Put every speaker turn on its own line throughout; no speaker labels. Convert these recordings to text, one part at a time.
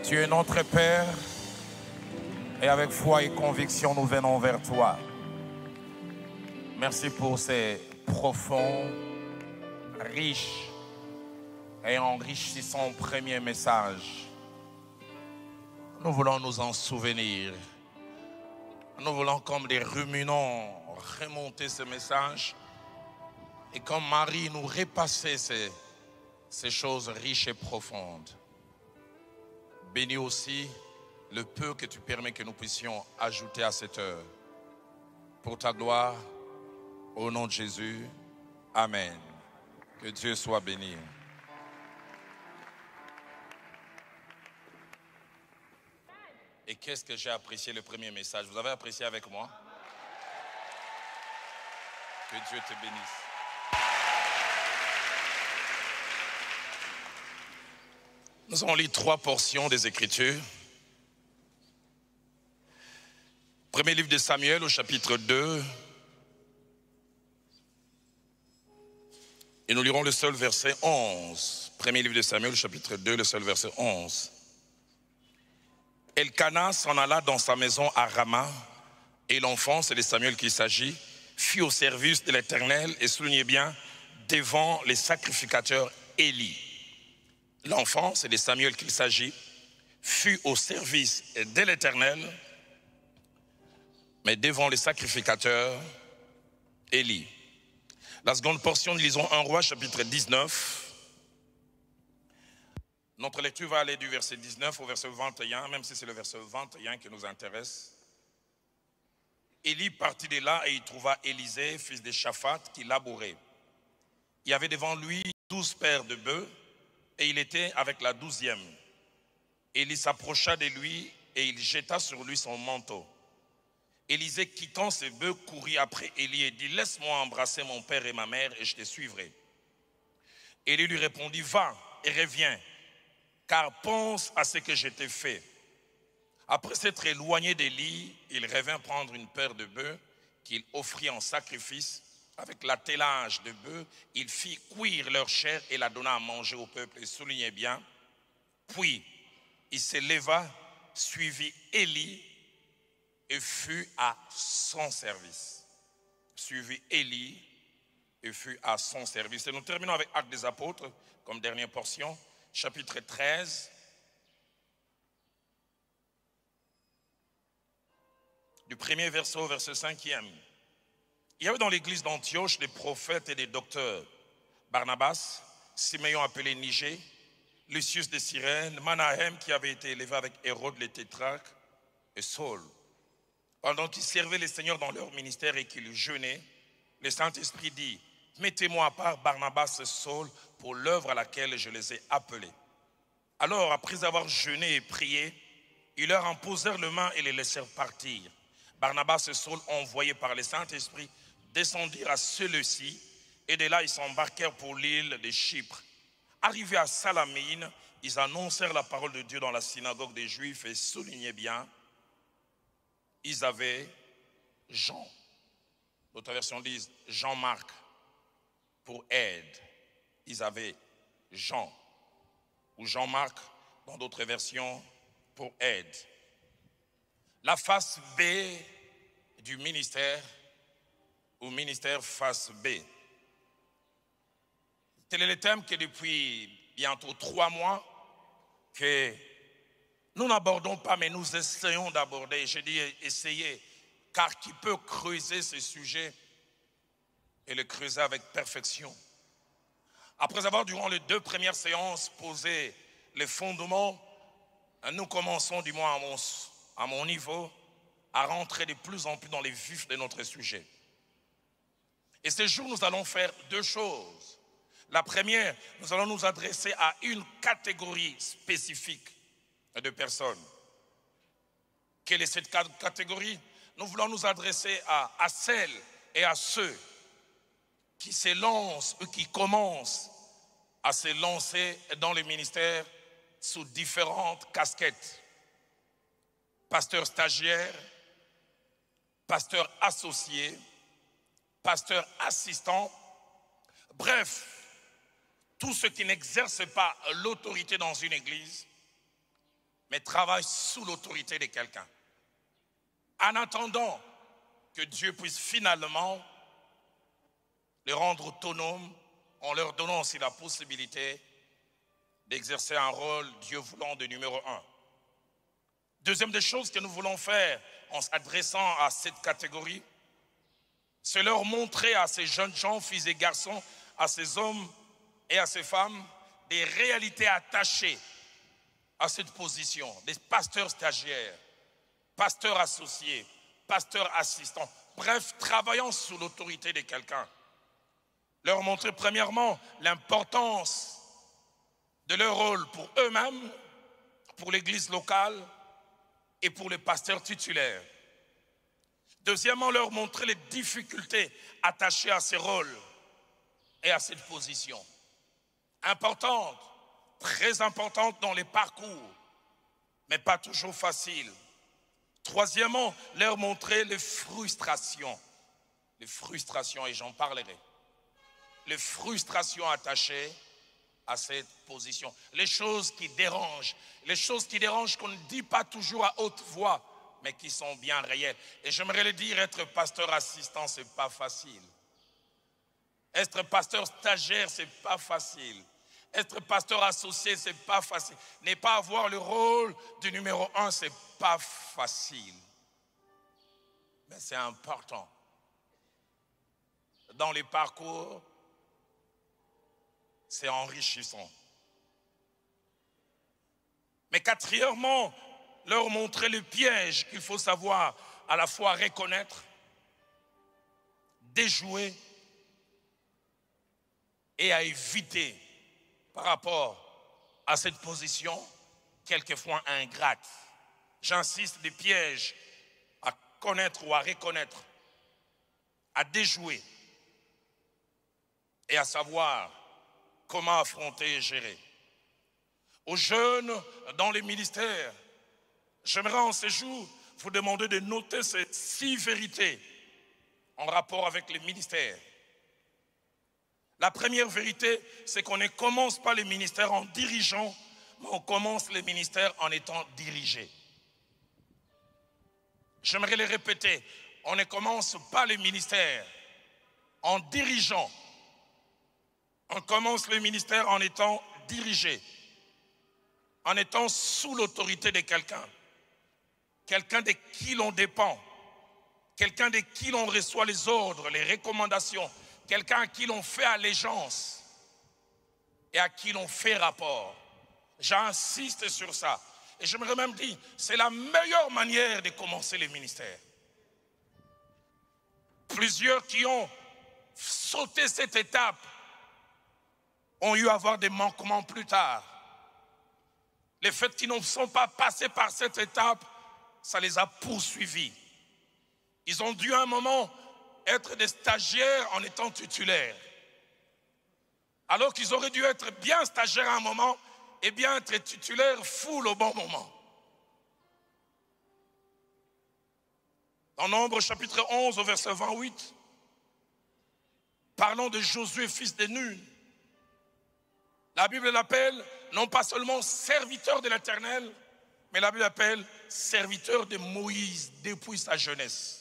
Tu es notre Père et avec foi et conviction, nous venons vers toi. Merci pour ces profonds, riches et enrichissants premiers messages. Nous voulons nous en souvenir. Nous voulons, comme des ruminants, remonter ce message et comme Marie, nous repasser ces choses riches et profondes. Bénis aussi le peu que tu permets que nous puissions ajouter à cette heure. Pour ta gloire, au nom de Jésus, Amen. Que Dieu soit béni. Et qu'est-ce que j'ai apprécié le premier message? Vous avez apprécié avec moi? Que Dieu te bénisse. Nous allons lire 3 portions des Écritures. Premier livre de Samuel au chapitre 2. Et nous lirons le seul verset 11. Premier livre de Samuel au chapitre 2, le seul verset 11. Elkana s'en alla dans sa maison à Rama, et l'enfant, c'est de Samuel qu'il s'agit, fut au service de l'Éternel, et soulignez bien, devant les sacrificateurs Élie. L'enfant, c'est de Samuel qu'il s'agit, fut au service de l'Éternel, mais devant les sacrificateurs Élie. La seconde portion, nous lisons 1 Roi, chapitre 19. Notre lecture va aller du verset 19 au verset 21, même si c'est le verset 21 qui nous intéresse. Élie partit de là et il trouva Élisée, fils de Shaphat, qui labourait. Il y avait devant lui 12 paires de bœufs, et il était avec la 12e. Élie s'approcha de lui et il jeta sur lui son manteau. Élisée, quittant ses bœufs, courut après Élie et dit: laisse-moi embrasser mon père et ma mère et je te suivrai. Élie lui répondit: va et reviens, car pense à ce que je t'ai fait. Après s'être éloigné d'Élie, il revint prendre une paire de bœufs qu'il offrit en sacrifice. Avec l'attelage de bœufs, il fit cuire leur chair et la donna à manger au peuple. Et soulignez bien, puis il se leva, suivit Élie et fut à son service. Suivit Élie et fut à son service. Et nous terminons avec Actes des Apôtres, comme dernière portion, chapitre 13. Du premier verset au verset 5e. Il y avait dans l'église d'Antioche des prophètes et des docteurs. Barnabas, Siméon appelé Niger, Lucius de Cyrène, Manahem qui avait été élevé avec Hérode le tétrarque et Saul. Pendant qu'ils servaient les seigneurs dans leur ministère et qu'ils jeûnaient, le Saint-Esprit dit: mettez-moi à part Barnabas et Saul pour l'œuvre à laquelle je les ai appelés. Alors, après avoir jeûné et prié, ils leur imposèrent les mains et les laissèrent partir. Barnabas et Saul, envoyés par le Saint-Esprit, descendirent à Séleucie, et de là ils s'embarquèrent pour l'île de Chypre. Arrivés à Salamine, ils annoncèrent la parole de Dieu dans la synagogue des Juifs, et soulignez bien, ils avaient Jean. D'autres versions disent Jean-Marc pour aide. Ils avaient Jean ou Jean-Marc dans d'autres versions pour aide. La face B du ministère, ou ministère face B. Tel est le thème que depuis bientôt 3 mois que nous n'abordons pas, mais nous essayons d'aborder. Je dis essayer, car qui peut creuser ce sujet et le creuser avec perfection. Après avoir, durant les 2 premières séances, posé les fondements, nous commençons, du moins à mon niveau, à rentrer de plus en plus dans les vifs de notre sujet. Et ce jour, nous allons faire 2 choses. La première, nous allons nous adresser à une catégorie spécifique de personnes. Quelle est cette catégorie? Nous voulons nous adresser à celles et à ceux qui se lancent ou qui commencent à se lancer dans le ministère sous différentes casquettes. Pasteur stagiaire, pasteur associé, pasteur assistant, bref, tous ceux qui n'exercent pas l'autorité dans une église, mais travaillent sous l'autorité de quelqu'un. En attendant que Dieu puisse finalement les rendre autonomes, en leur donnant aussi la possibilité d'exercer un rôle, Dieu voulant, de numéro 1. Deuxième des choses que nous voulons faire en s'adressant à cette catégorie, c'est leur montrer à ces jeunes gens, filles et garçons, à ces hommes et à ces femmes, des réalités attachées à cette position, des pasteurs stagiaires, pasteurs associés, pasteurs assistants, bref, travaillant sous l'autorité de quelqu'un. Leur montrer premièrement l'importance de leur rôle pour eux-mêmes, pour l'église locale et pour les pasteurs titulaires. Deuxièmement, leur montrer les difficultés attachées à ces rôles et à cette position. Importante, très importante dans les parcours, mais pas toujours facile. Troisièmement, leur montrer les frustrations, et j'en parlerai. Les frustrations attachées à cette position. Les choses qui dérangent qu'on ne dit pas toujours à haute voix, mais qui sont bien réelles. Et j'aimerais le dire, être pasteur assistant, c'est pas facile. Être pasteur stagiaire, c'est pas facile. Être pasteur associé, c'est pas facile. Ne pas avoir le rôle du numéro 1, c'est pas facile. Mais c'est important. Dans les parcours, c'est enrichissant. Mais quatrièmement, leur montrer le piège qu'il faut savoir à la fois reconnaître, déjouer et à éviter par rapport à cette position quelquefois ingrate. J'insiste, des pièges à connaître ou à reconnaître, à déjouer et à savoir comment affronter et gérer. Aux jeunes dans les ministères, j'aimerais en ces jours vous demander de noter ces 6 vérités en rapport avec les ministères. La première vérité, c'est qu'on ne commence pas les ministères en dirigeant, mais on commence les ministères en étant dirigé. J'aimerais le répéter, on ne commence pas les ministères en dirigeant. On commence le ministère en étant dirigé, en étant sous l'autorité de quelqu'un, quelqu'un de qui l'on dépend, quelqu'un de qui l'on reçoit les ordres, les recommandations, quelqu'un à qui l'on fait allégeance et à qui l'on fait rapport. J'insiste sur ça. Et j'aimerais même dire, c'est la meilleure manière de commencer les ministères. Plusieurs qui ont sauté cette étape ont eu à avoir des manquements plus tard. Les faits qui ne sont pas passés par cette étape, ça les a poursuivis. Ils ont dû à un moment être des stagiaires en étant titulaires. Alors qu'ils auraient dû être bien stagiaires à un moment et bien être titulaires full au bon moment. Dans Nombre chapitre 11 au verset 28, parlons de Josué fils de Nun. La Bible l'appelle non pas seulement serviteur de l'Éternel, mais la Bible l'appelle serviteur de Moïse depuis sa jeunesse.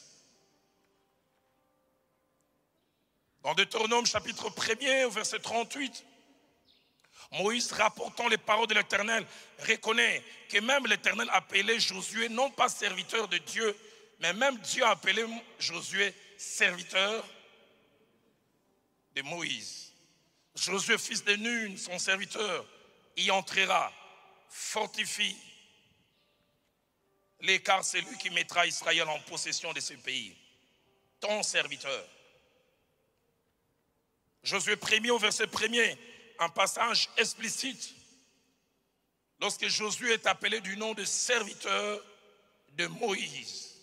Dans Deutéronome chapitre 1er au verset 38, Moïse, rapportant les paroles de l'Éternel, reconnaît que même l'Éternel appelait Josué non pas serviteur de Dieu, mais même Dieu a appelé Josué serviteur de Moïse. Josué, fils de Nun, son serviteur, y entrera, fortifie, car c'est lui qui mettra Israël en possession de ce pays. Ton serviteur. Josué 1er au verset 1er, un passage explicite, lorsque Josué est appelé du nom de serviteur de Moïse.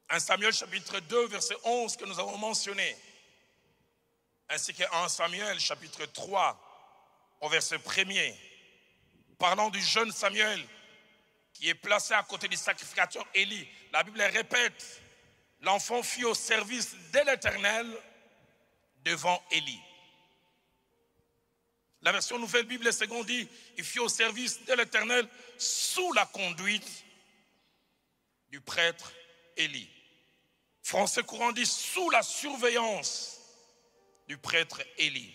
1 Samuel chapitre 2 verset 11 que nous avons mentionné, ainsi que 1 Samuel chapitre 3 au verset 1er, parlant du jeune Samuel qui est placé à côté du sacrificateur Élie. La Bible répète, l'enfant fut au service de l'Éternel devant Élie. La version Nouvelle Bible Seconde dit, il fut au service de l'Éternel sous la conduite du prêtre Élie. Français courant dit, sous la surveillance du prêtre Élie.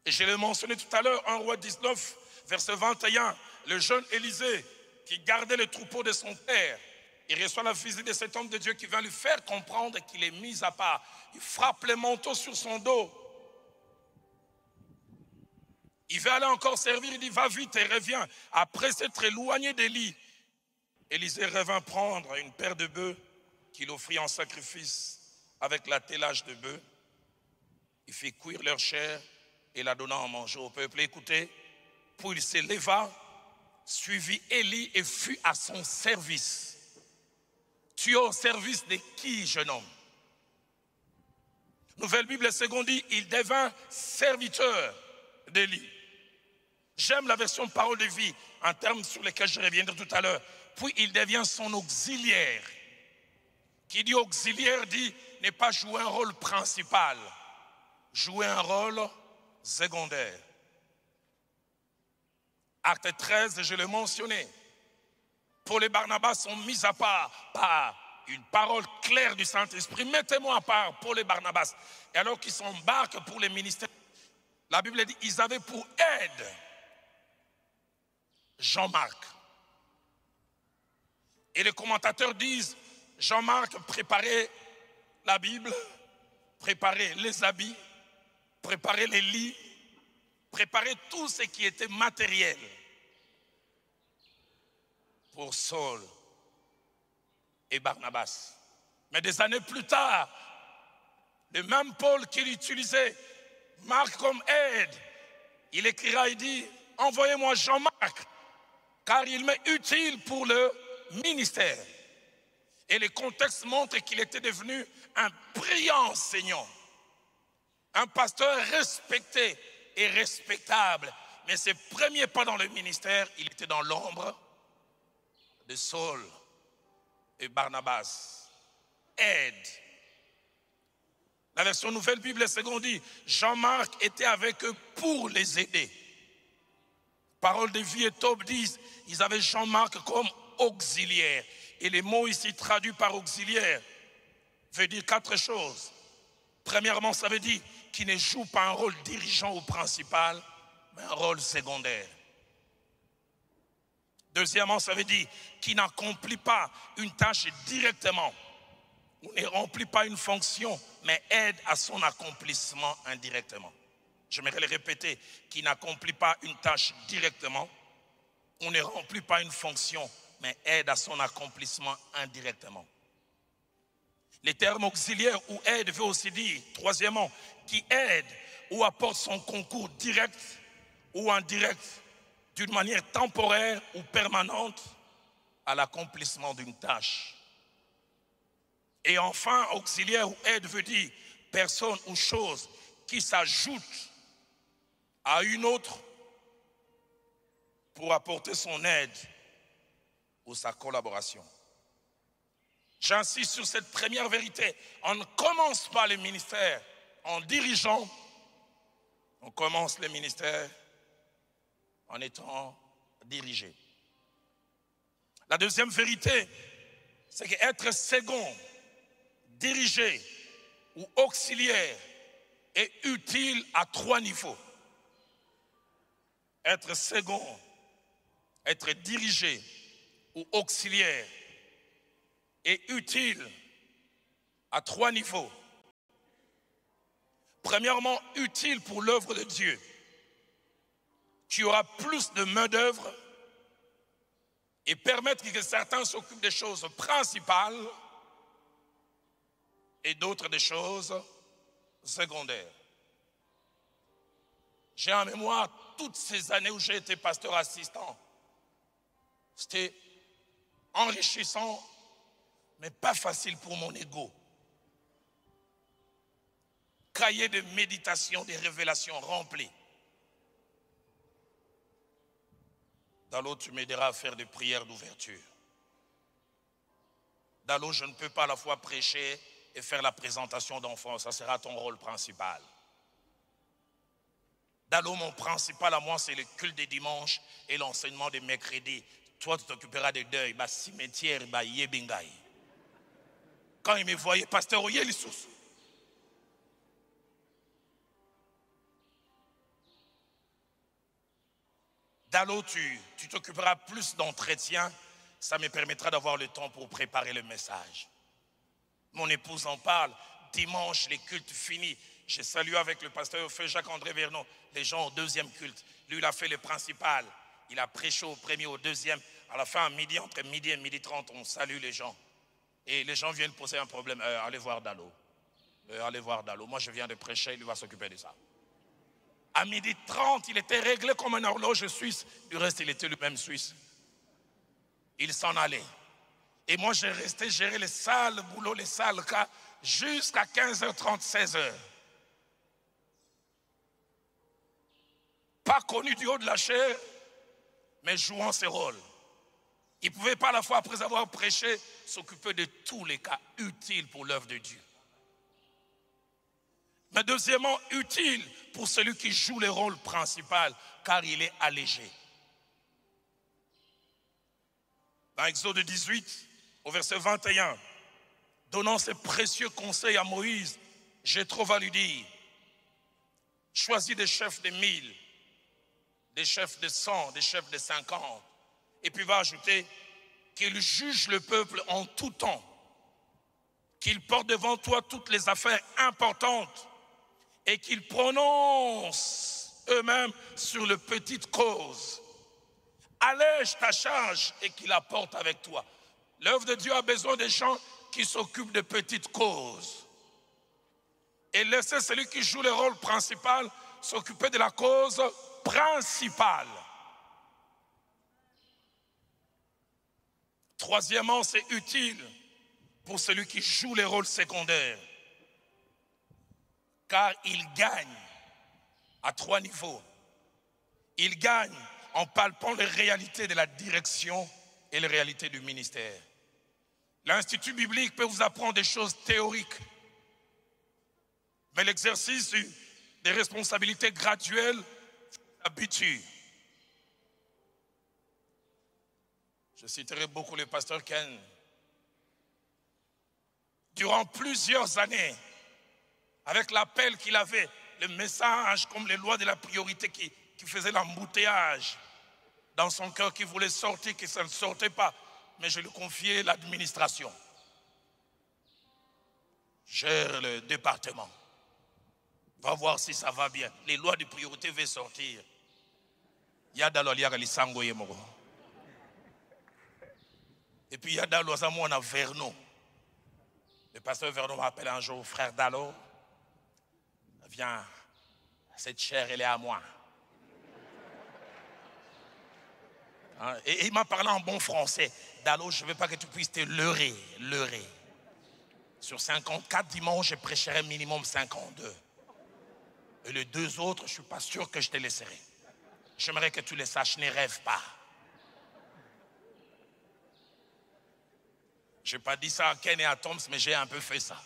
Et je l'ai mentionné tout à l'heure, 1 Roi 19, verset 21, le jeune Élisée qui gardait le troupeau de son père, il reçoit la visite de cet homme de Dieu qui vient lui faire comprendre qu'il est mis à part. Il frappe les manteaux sur son dos. Il veut aller encore servir, il dit va vite et reviens. Après s'être éloigné d'Élie, Élisée revint prendre une paire de bœufs qu'il offrit en sacrifice avec l'attelage de bœufs. Il fit cuire leur chair et la donna en manger au peuple. Écoutez, puis il se leva, suivit Élie et fut à son service. Tu es au service de qui, jeune homme? Nouvelle Bible Seconde dit, il devint serviteur d'Élie. J'aime la version parole de vie, en termes sur lesquels je reviendrai tout à l'heure. Puis il devient son auxiliaire. Qui dit auxiliaire dit n'est pas jouer un rôle principal, jouer un rôle secondaire. Acte 13, je l'ai mentionné. Paul et Barnabas sont mis à part par une parole claire du Saint-Esprit. Mettez-moi à part Paul et Barnabas. Et alors qu'ils s'embarquent pour les ministères, la Bible dit qu'ils avaient pour aide Jean-Marc. Et les commentateurs disent, Jean-Marc préparait la Bible, préparait les habits, préparait les lits, préparait tout ce qui était matériel pour Saul et Barnabas. Mais des années plus tard, le même Paul qu'il utilisait Marc comme aide, il écrira, il dit, envoyez-moi Jean-Marc, car il m'est utile pour le ministère. Et le contexte montre qu'il était devenu un brillant enseignant, un pasteur respecté et respectable. Mais ses premiers pas dans le ministère, il était dans l'ombre de Saul et Barnabas. Aide. La version Nouvelle Bible Seconde dit, Jean-Marc était avec eux pour les aider. Parole de vie et Tob disent, ils avaient Jean-Marc comme auxiliaire. Et les mots ici traduits par auxiliaire veut dire 4 choses. Premièrement, ça veut dire qu'il ne joue pas un rôle dirigeant ou principal, mais un rôle secondaire. Deuxièmement, ça veut dire qu'il n'accomplit pas une tâche directement, ou ne remplit pas une fonction, mais aide à son accomplissement indirectement. J'aimerais le répéter, qu'il n'accomplit pas une tâche directement, on ne remplit pas une fonction, mais aide à son accomplissement indirectement. Les termes auxiliaire ou aide veut aussi dire, troisièmement, qui aide ou apporte son concours direct ou indirect d'une manière temporaire ou permanente à l'accomplissement d'une tâche. Et enfin, auxiliaire ou aide veut dire personne ou chose qui s'ajoute à une autre pour apporter son aide ou sa collaboration. J'insiste sur cette première vérité. On ne commence pas le ministère en dirigeant, on commence le ministère en étant dirigé. La deuxième vérité, c'est qu'être second, dirigé ou auxiliaire est utile à 3 niveaux. Être second, être dirigé ou auxiliaire est utile à 3 niveaux. Premièrement, utile pour l'œuvre de Dieu. Tu auras plus de main-d'œuvre et permettre que certains s'occupent des choses principales et d'autres des choses secondaires. J'ai en mémoire toutes ces années où j'ai été pasteur assistant. C'était enrichissant, mais pas facile pour mon ego. Cahier de méditation, des révélations remplis. Dans l'autre, tu m'aideras à faire des prières d'ouverture. Dans l'autre, je ne peux pas à la fois prêcher et faire la présentation d'enfants. Ça sera ton rôle principal. Dalo, mon principal à moi, c'est le culte des dimanches et l'enseignement des mercredis. Toi, tu t'occuperas des deuils, bah, cimetière, bah, yebingaï. Quand il me voyait, pasteur Oyelissous. Dalo, tu t'occuperas plus d'entretien. Ça me permettra d'avoir le temps pour préparer le message. Mon épouse en parle. Dimanche, les cultes finis. J'ai salué avec le pasteur Feu Jacques-André Vernon, les gens au deuxième culte. Lui, il a fait le principal. Il a prêché au premier, au deuxième. À la fin, à midi, entre midi et midi 30, on salue les gens. Et les gens viennent poser un problème. Allez voir Dalo. Allez voir Dalo. Moi, je viens de prêcher, il va s'occuper de ça. À midi 30, il était réglé comme un horloge suisse. Du reste, il était lui-même suisse. Il s'en allait. Et moi, j'ai resté gérer les sales boulots, les sales cas, jusqu'à 15h30, 16h. Pas connu du haut de la chair, mais jouant ses rôles. Il ne pouvait pas à la fois, après avoir prêché, s'occuper de tous les cas utiles pour l'œuvre de Dieu. Mais deuxièmement, utile pour celui qui joue le rôle principal, car il est allégé. Dans Exode 18, au verset 21, donnant ses précieux conseils à Moïse, Jéthro va lui dire, choisis des chefs de 1000, des chefs de 100, des chefs de 50. Et puis va ajouter qu'il juge le peuple en tout temps, qu'il porte devant toi toutes les affaires importantes et qu'ils prononcent eux-mêmes sur les petites causes. Allège ta charge et qu'il la porte avec toi. L'œuvre de Dieu a besoin de gens qui s'occupent de petites causes. Et laissez celui qui joue le rôle principal s'occuper de la cause principale. Troisièmement, c'est utile pour celui qui joue les rôles secondaires, car il gagne à 3 niveaux. Il gagne en palpant les réalités de la direction et les réalités du ministère. L'Institut biblique peut vous apprendre des choses théoriques, mais l'exercice des responsabilités graduelles habitue. Je citerai beaucoup le pasteur Ken. Durant plusieurs années, avec l'appel qu'il avait, le message comme les lois de la priorité qui faisait l'embouteillage dans son cœur, qui voulait sortir, que ça ne sortait pas, mais je lui confiais l'administration. Gère le département. Va voir si ça va bien. Les lois de priorité vont sortir. Et puis il y a Dalo on a Vernon. Le pasteur Vernon m'appelle un jour, frère Dalo, viens, cette chair elle est à moi. Hein? Et il m'a parlé en bon français. Dalo, je ne veux pas que tu puisses te leurrer. Sur 54 dimanches, je prêcherai minimum 52. Et les 2 autres, je ne suis pas sûr que je te laisserai. J'aimerais que tu les saches, ne rêve pas. Je n'ai pas dit ça à Ken et à Toms, mais j'ai un peu fait ça.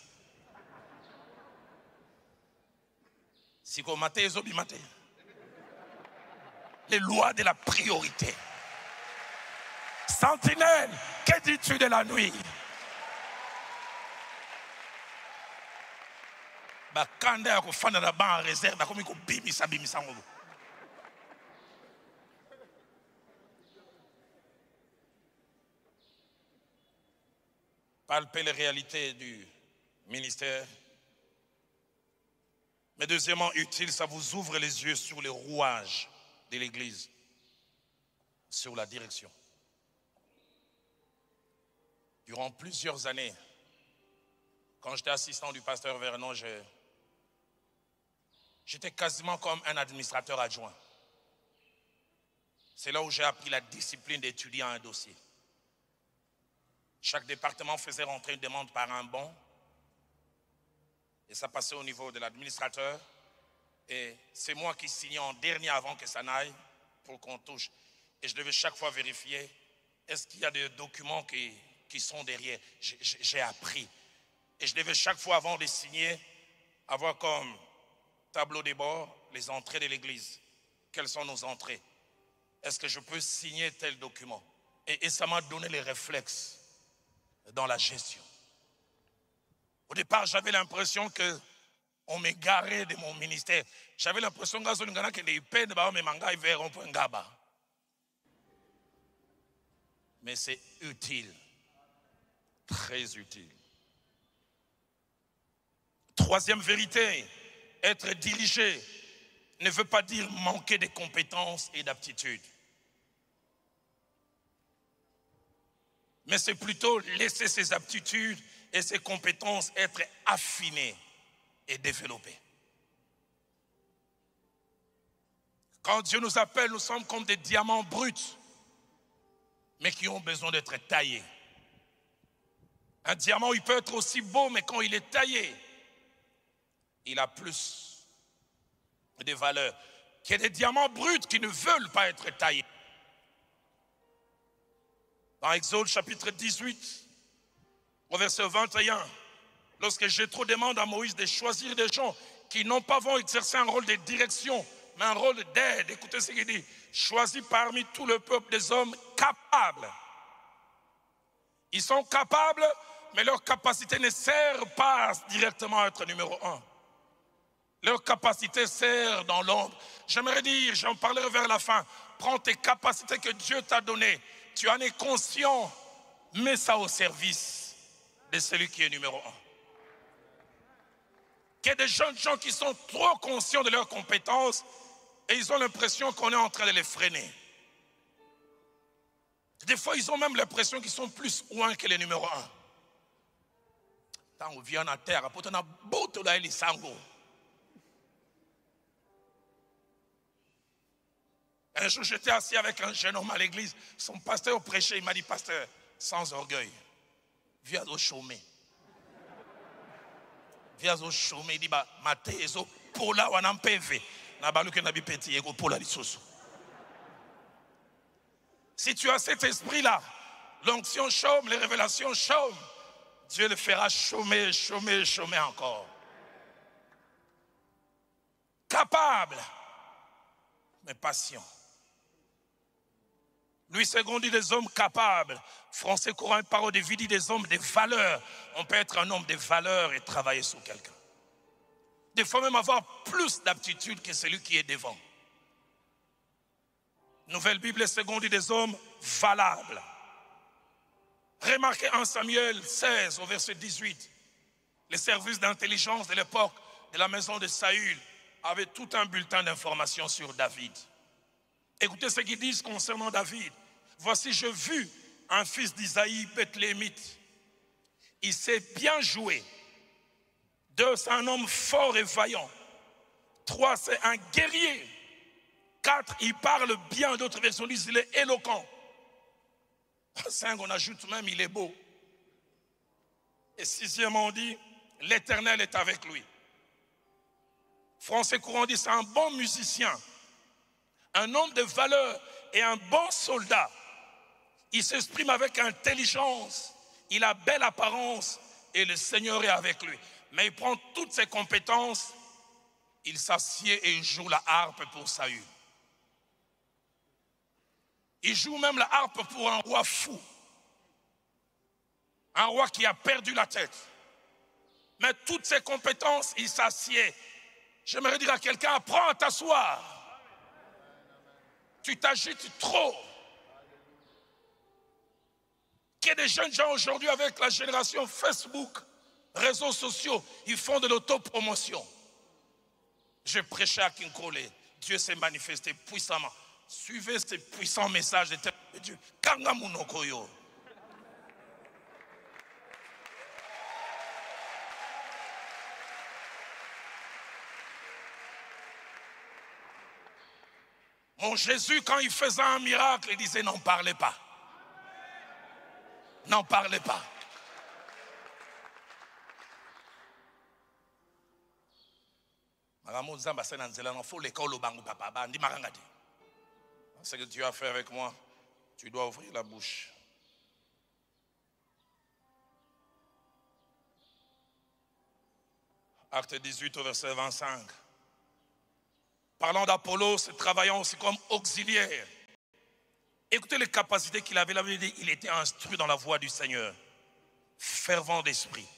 Si vous matez, les lois de la priorité. Sentinelle, que dis-tu de la nuit? Bakanda ya kufana na ban réserve, bakomi ko bimisa ngobo. Palper les réalités du ministère. Mais deuxièmement, utile, ça vous ouvre les yeux sur les rouages de l'Église, sur la direction. Durant plusieurs années, quand j'étais assistant du pasteur Vernon, j'étais quasiment comme un administrateur adjoint. C'est là où j'ai appris la discipline d'étudier un dossier. Chaque département faisait rentrer une demande par un bon. Et ça passait au niveau de l'administrateur. Et c'est moi qui signais en dernier avant que ça n'aille pour qu'on touche. Et je devais chaque fois vérifier, est-ce qu'il y a des documents qui sont derrière. J'ai appris. Et je devais chaque fois avant de signer avoir comme tableau de bord les entrées de l'église. Quelles sont nos entrées? Est-ce que je peux signer tel document? Et ça m'a donné les réflexes dans la gestion. Au départ, j'avais l'impression que on m'égarait de mon ministère. J'avais l'impression que les peines vers un point gaba. Mais c'est utile, très utile. Troisième vérité, être dirigé ne veut pas dire manquer de compétences et d'aptitudes. Mais c'est plutôt laisser ses aptitudes et ses compétences être affinées et développées. Quand Dieu nous appelle, nous sommes comme des diamants bruts, mais qui ont besoin d'être taillés. Un diamant, il peut être aussi beau, mais quand il est taillé, il a plus de valeur. Il y a des diamants bruts qui ne veulent pas être taillés. Dans Exode chapitre 18, au verset 21, lorsque Jéthro demande à Moïse de choisir des gens qui non pas vont exercer un rôle de direction, mais un rôle d'aide. Écoutez ce qu'il dit. Choisis parmi tout le peuple des hommes capables. Ils sont capables, mais leur capacité ne sert pas directement à être numéro un. Leur capacité sert dans l'ombre. J'aimerais dire, j'en parlerai vers la fin, prends tes capacités que Dieu t'a données. Tu en es conscient, mets ça au service de celui qui est numéro un. Il y a des jeunes gens qui sont trop conscients de leurs compétences et ils ont l'impression qu'on est en train de les freiner. Des fois, ils ont même l'impression qu'ils sont plus loin que les numéros un. Quand on vient à terre, on a beaucoup de lisango. Un jour, j'étais assis avec un jeune homme à l'église. Son pasteur prêchait, il m'a dit, pasteur, sans orgueil, viens au chômé. Viens au chômé, il dit, Matézo, pour là, on a un PV. Si tu as cet esprit-là, l'onction chôme, les révélations chôment, Dieu le fera chômer, chômer, chômer encore. Capable, mais patient. Louis II dit des hommes capables. Français courant, parole de vie dit des hommes de valeur. On peut être un homme de valeur et travailler sur quelqu'un. Des fois même avoir plus d'aptitude que celui qui est devant. Nouvelle Bible seconde dit des hommes valables. Remarquez en Samuel 16 au verset 18. Les services d'intelligence de l'époque de la maison de Saül avaient tout un bulletin d'informations sur David. Écoutez ce qu'ils disent concernant David. Voici, j'ai vu un fils d'Isaïe, Bethléemite. Il sait bien jouer. 2, c'est un homme fort et vaillant. 3, c'est un guerrier. 4, il parle bien. D'autres versions disent il est éloquent. 5, on ajoute même il est beau. Et 6e, on dit l'Éternel est avec lui. Français courant dit c'est un bon musicien, un homme de valeur et un bon soldat. Il s'exprime avec intelligence, il a belle apparence et le Seigneur est avec lui. Mais il prend toutes ses compétences, il s'assied et il joue la harpe pour Saül. Il joue même la harpe pour un roi fou. Un roi qui a perdu la tête. Mais toutes ses compétences, il s'assied. J'aimerais dire à quelqu'un, apprends à t'asseoir. Tu t'agites trop. Il y a des jeunes gens aujourd'hui avec la génération Facebook, réseaux sociaux, ils font de l'autopromotion. Je prêchais à Kinkole, Dieu s'est manifesté puissamment. Suivez ces puissants messages de Dieu. Kangamunokoyo. Mon Jésus, quand il faisait un miracle, il disait n'en parlez pas. N'en parlez pas. Ce que Dieu a fait avec moi, tu dois ouvrir la bouche. Acte 18 au verset 25. Parlant d'Apollos, travaillant aussi comme auxiliaire. Écoutez les capacités qu'il avait. Il était instruit dans la voie du Seigneur, fervent d'esprit.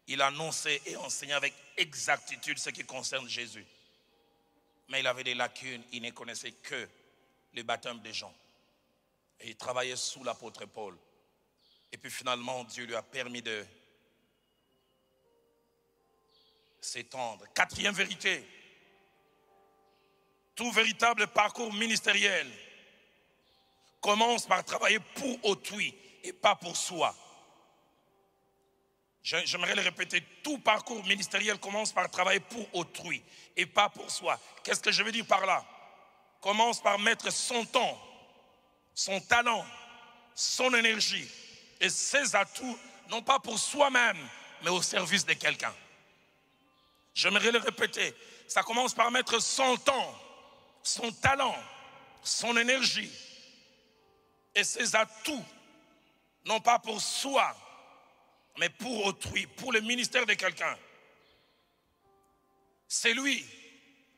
Il annonçait et enseignait avec exactitude ce qui concerne Jésus. Mais il avait des lacunes, il ne connaissait que le baptême des gens. Et il travaillait sous l'apôtre Paul. Et puis finalement, Dieu lui a permis de s'étendre. Quatrième vérité, tout véritable parcours ministériel commence par travailler pour autrui et pas pour soi. J'aimerais le répéter, tout parcours ministériel commence par travailler pour autrui et pas pour soi. Qu'est-ce que je veux dire par là? Commence par mettre son temps, son talent, son énergie et ses atouts, non pas pour soi-même, mais au service de quelqu'un. J'aimerais le répéter, ça commence par mettre son temps, son talent, son énergie et ses atouts, non pas pour soi, mais pour autrui, pour le ministère de quelqu'un. C'est lui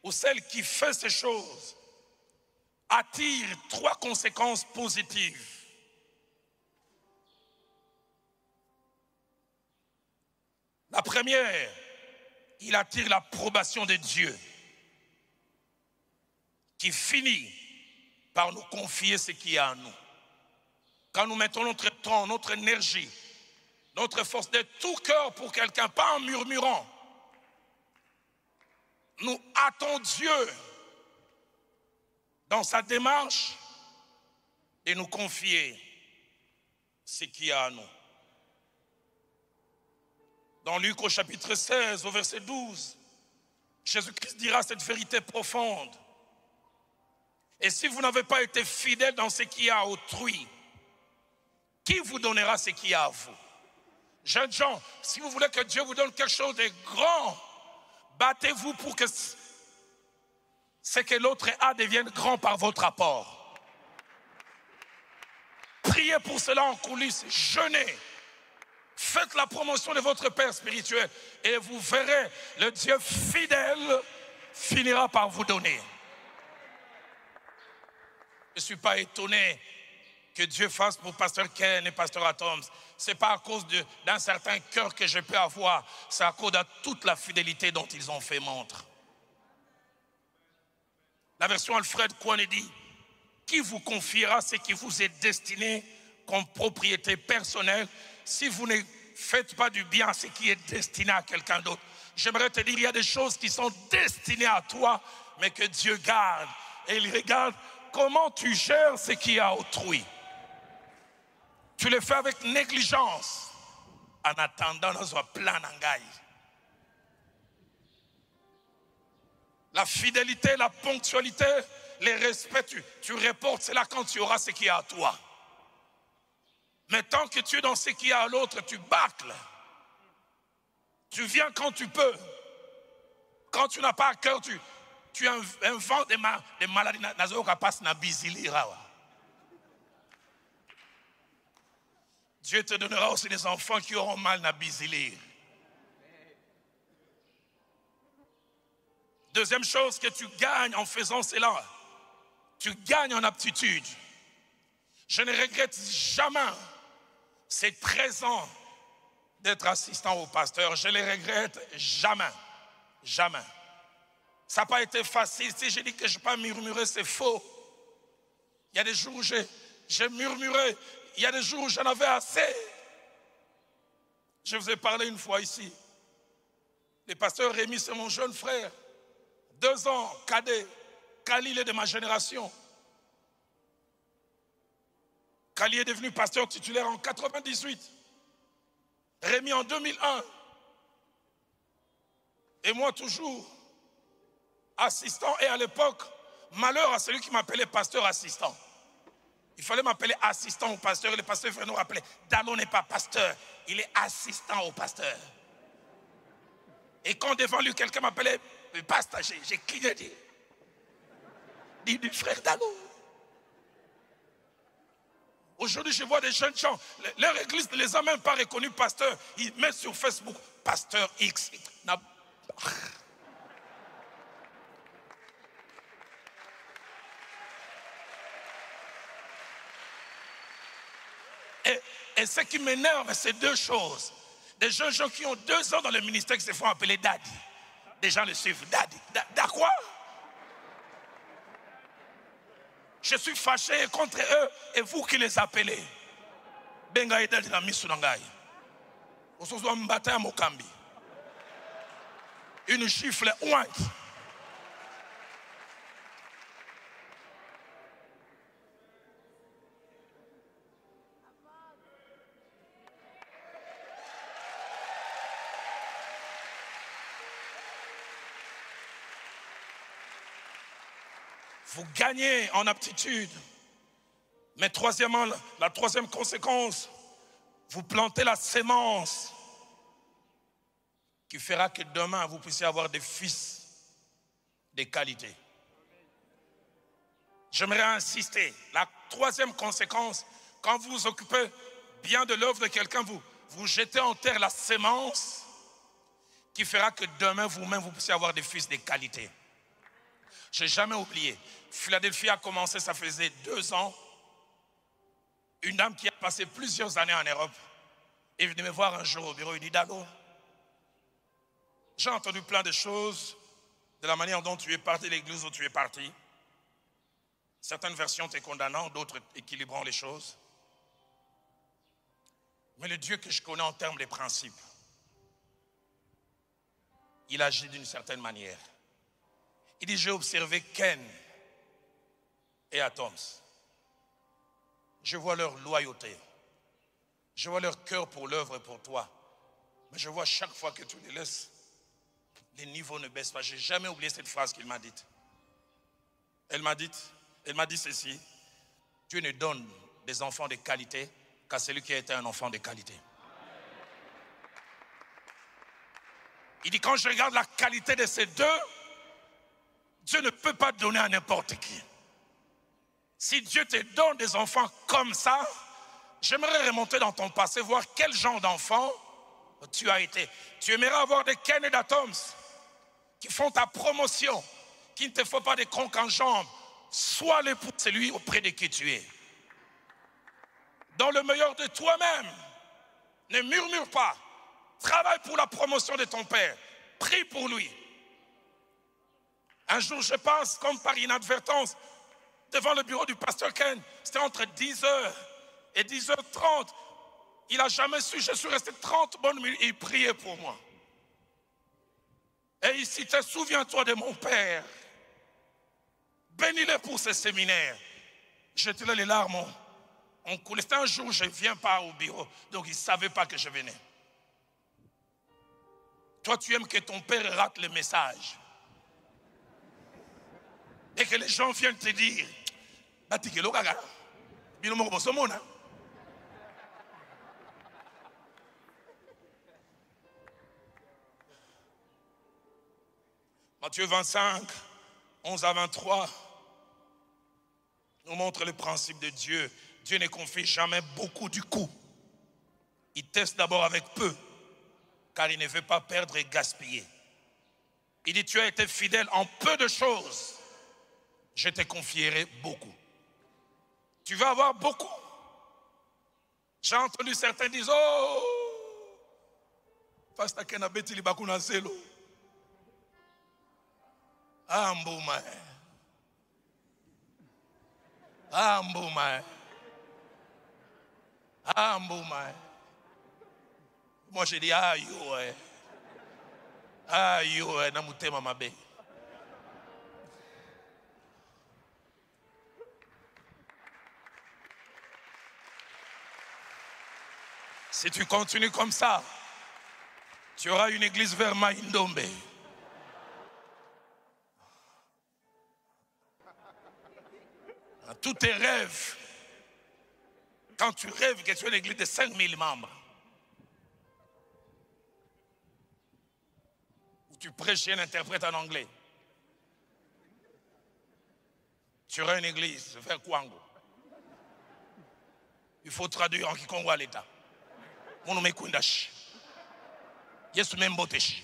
ou celle qui fait ces choses attire 3 conséquences positives. La première, il attire l'approbation de Dieu, qui finit par nous confier ce qui est à nous. Quand nous mettons notre temps, notre énergie, notre force de tout cœur pour quelqu'un, pas en murmurant, nous hâtons Dieu dans sa démarche de nous confier ce qui est à nous. Dans Luc au chapitre 16, au verset 12, Jésus-Christ dira cette vérité profonde. Et si vous n'avez pas été fidèle dans ce qui est à autrui, qui vous donnera ce qui est à vous? Jeunes gens, si vous voulez que Dieu vous donne quelque chose de grand, battez-vous pour que ce que l'autre a devienne grand par votre apport. Priez pour cela en coulisses, jeûnez. Faites la promotion de votre Père spirituel et vous verrez, le Dieu fidèle finira par vous donner. Je ne suis pas étonné que Dieu fasse pour Pasteur Ken et Pasteur Atoms. Ce n'est pas à cause d'un certain cœur que je peux avoir, c'est à cause de toute la fidélité dont ils ont fait montre. La version Alfred Kouane dit, qui vous confiera ce qui vous est destiné comme propriété personnelle si vous ne faites pas du bien à ce qui est destiné à quelqu'un d'autre? J'aimerais te dire, il y a des choses qui sont destinées à toi, mais que Dieu garde. Et il regarde comment tu gères ce qui est à autrui. Tu le fais avec négligence, en attendant dans un plan d'engaille. La fidélité, la ponctualité, le respect, tu reportes cela quand tu auras ce qui est à toi. Mais tant que tu es dans ce qui est à l'autre, tu bâcles. Tu viens quand tu peux. Quand tu n'as pas à cœur, tu inventes des maladies. Dieu te donnera aussi des enfants qui auront mal à bizilir. Deuxième chose que tu gagnes en faisant cela, tu gagnes en aptitude. Je ne regrette jamais ces 13 ans d'être assistant au pasteur. Je ne les regrette jamais. Jamais. Ça n'a pas été facile. Si je dis que je n'ai pas murmuré, c'est faux. Il y a des jours où j'ai murmuré. Il y a des jours où j'en avais assez. Je vous ai parlé une fois ici. Le pasteur Rémi, c'est mon jeune frère. 2 ans, cadet. Kali est de ma génération. Kali est devenu pasteur titulaire en 98. Rémi en 2001. Et moi toujours assistant. Et à l'époque, malheur à celui qui m'appelait pasteur assistant. Il fallait m'appeler assistant au pasteur. Et le pasteur venait nous rappeler, Dallon n'est pas pasteur, il est assistant au pasteur. Et quand devant lui, quelqu'un m'appelait pasteur, j'ai cligné, dit du frère Dallon. Aujourd'hui, je vois des jeunes gens, leur église ne les a même pas reconnus pasteur. Ils mettent sur Facebook, pasteur X. Et ce qui m'énerve, c'est deux choses. Des jeunes gens qui ont 2 ans dans le ministère qui se font appeler daddy. Des gens le suivent, daddy. Quoi? Je suis fâché contre eux et vous qui les appelez. Benga et daddy na misu nangai. Osozo mbata ya mokambi. Une gifle ouante. Vous gagnez en aptitude. Mais troisièmement, la troisième conséquence, vous plantez la sémence qui fera que demain vous puissiez avoir des fils de qualité. J'aimerais insister. La troisième conséquence, quand vous vous occupez bien de l'œuvre de quelqu'un, vous jetez en terre la sémence qui fera que demain vous-même vous puissiez avoir des fils de qualité. Je n'ai jamais oublié. Philadelphie a commencé, ça faisait 2 ans. Une dame qui a passé plusieurs années en Europe est venue me voir un jour au bureau. Il dit, Dago, j'ai entendu plein de choses de la manière dont tu es parti de l'église où tu es parti. Certaines versions te condamnant, d'autres équilibrant les choses. Mais le Dieu que je connais en termes de principes, il agit d'une certaine manière. Il dit, j'ai observé Ken et Atoms. Je vois leur loyauté. Je vois leur cœur pour l'œuvre et pour toi. Mais je vois chaque fois que tu les laisses, les niveaux ne baissent pas. Je n'ai jamais oublié cette phrase qu'il m'a dite. Elle m'a dit ceci. Dieu ne donne des enfants de qualité qu'à celui qui a été un enfant de qualité. Il dit, quand je regarde la qualité de ces deux, Dieu ne peut pas donner à n'importe qui. Si Dieu te donne des enfants comme ça, j'aimerais remonter dans ton passé, voir quel genre d'enfant tu as été. Tu aimerais avoir des Ken et d'Atoms qui font ta promotion, qui ne te font pas des crocs en jambes. Sois l'époux de celui auprès de qui tu es. Dans le meilleur de toi-même, ne murmure pas. Travaille pour la promotion de ton père. Prie pour lui. Un jour, je passe, comme par inadvertance, devant le bureau du pasteur Ken. C'était entre 10h et 10h30. Il n'a jamais su, je suis resté 30 bonnes minutes et il priait pour moi. Et il citait, souviens-toi de mon père. Bénis-le pour ce séminaire. J'étais là, les larmes ont coulé. C'était un jour, je ne viens pas au bureau. Donc il ne savait pas que je venais. Toi, tu aimes que ton père rate le message. Et que les gens viennent te dire, Matthieu 25, 11 à 23, nous montre le principe de Dieu. Dieu ne confie jamais beaucoup du coup. Il teste d'abord avec peu, car il ne veut pas perdre et gaspiller. Il dit, tu as été fidèle en peu de choses, je te confierai beaucoup. Tu vas avoir beaucoup. J'ai entendu certains dire, oh, Pastor Ken Betili Bakuna Zelo. Ah, mbouma. Ah, mbouma. Ah, mbouma. Moi, j'ai dit, ah, yo, ah, yo, namutema mabe. Si tu continues comme ça, tu auras une église vers Maïndombe. Tous tes rêves, quand tu rêves que tu es une église de 5000 membres, où tu prêches et un interprète en anglais, tu auras une église vers Kwango. Il faut traduire en Kikongo à l'État. Mon nom est Kundash. Yesu Memboteshi.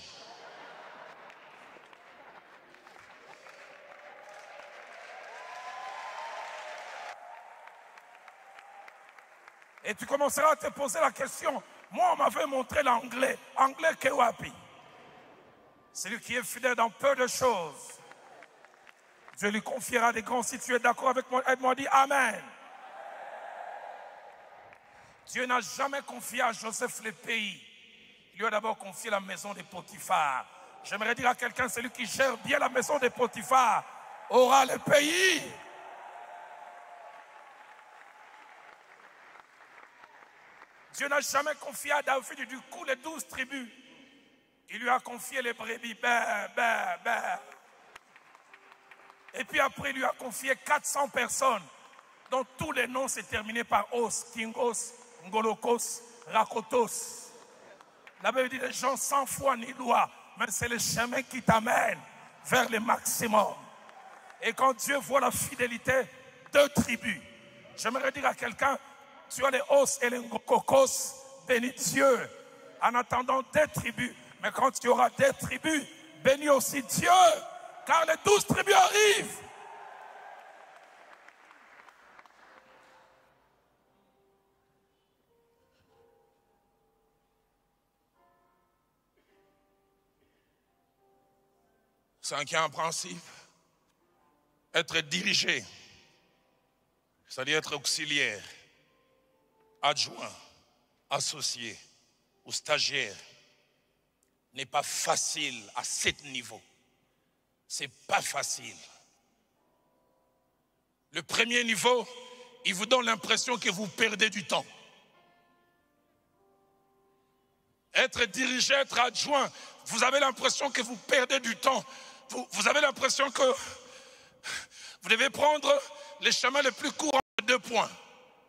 Et tu commenceras à te poser la question, moi on m'avait montré l'anglais. Anglais kewapi. Celui qui est fidèle dans peu de choses, Dieu lui confiera des grands. Si tu es d'accord avec moi, aide-moi, dis Amen. Dieu n'a jamais confié à Joseph le pays. Il lui a d'abord confié la maison des Potiphar. J'aimerais dire à quelqu'un, celui qui gère bien la maison des Potiphar aura le pays. Dieu n'a jamais confié à David du coup les 12 tribus. Il lui a confié les brebis. Et puis après, il lui a confié 400 personnes dont tous les noms se terminaient par Os, Kingos, Ngolokos, Rakotos. La Bible dit les gens sans foi ni loi, mais c'est le chemin qui t'amène vers le maximum. Et quand Dieu voit la fidélité de tribus, j'aimerais dire à quelqu'un, tu as les Os et les Ngokokos, bénis Dieu en attendant des tribus. Mais quand tu auras des tribus, bénis aussi Dieu, car les 12 tribus arrivent. Cinquième principe, être dirigé, c'est-à-dire être auxiliaire, adjoint, associé ou stagiaire, n'est pas facile à ce niveau. C'est pas facile. Le premier niveau, il vous donne l'impression que vous perdez du temps. Être dirigé, être adjoint, vous avez l'impression que vous perdez du temps. Vous avez l'impression que vous devez prendre les chemins les plus courts en 2 points,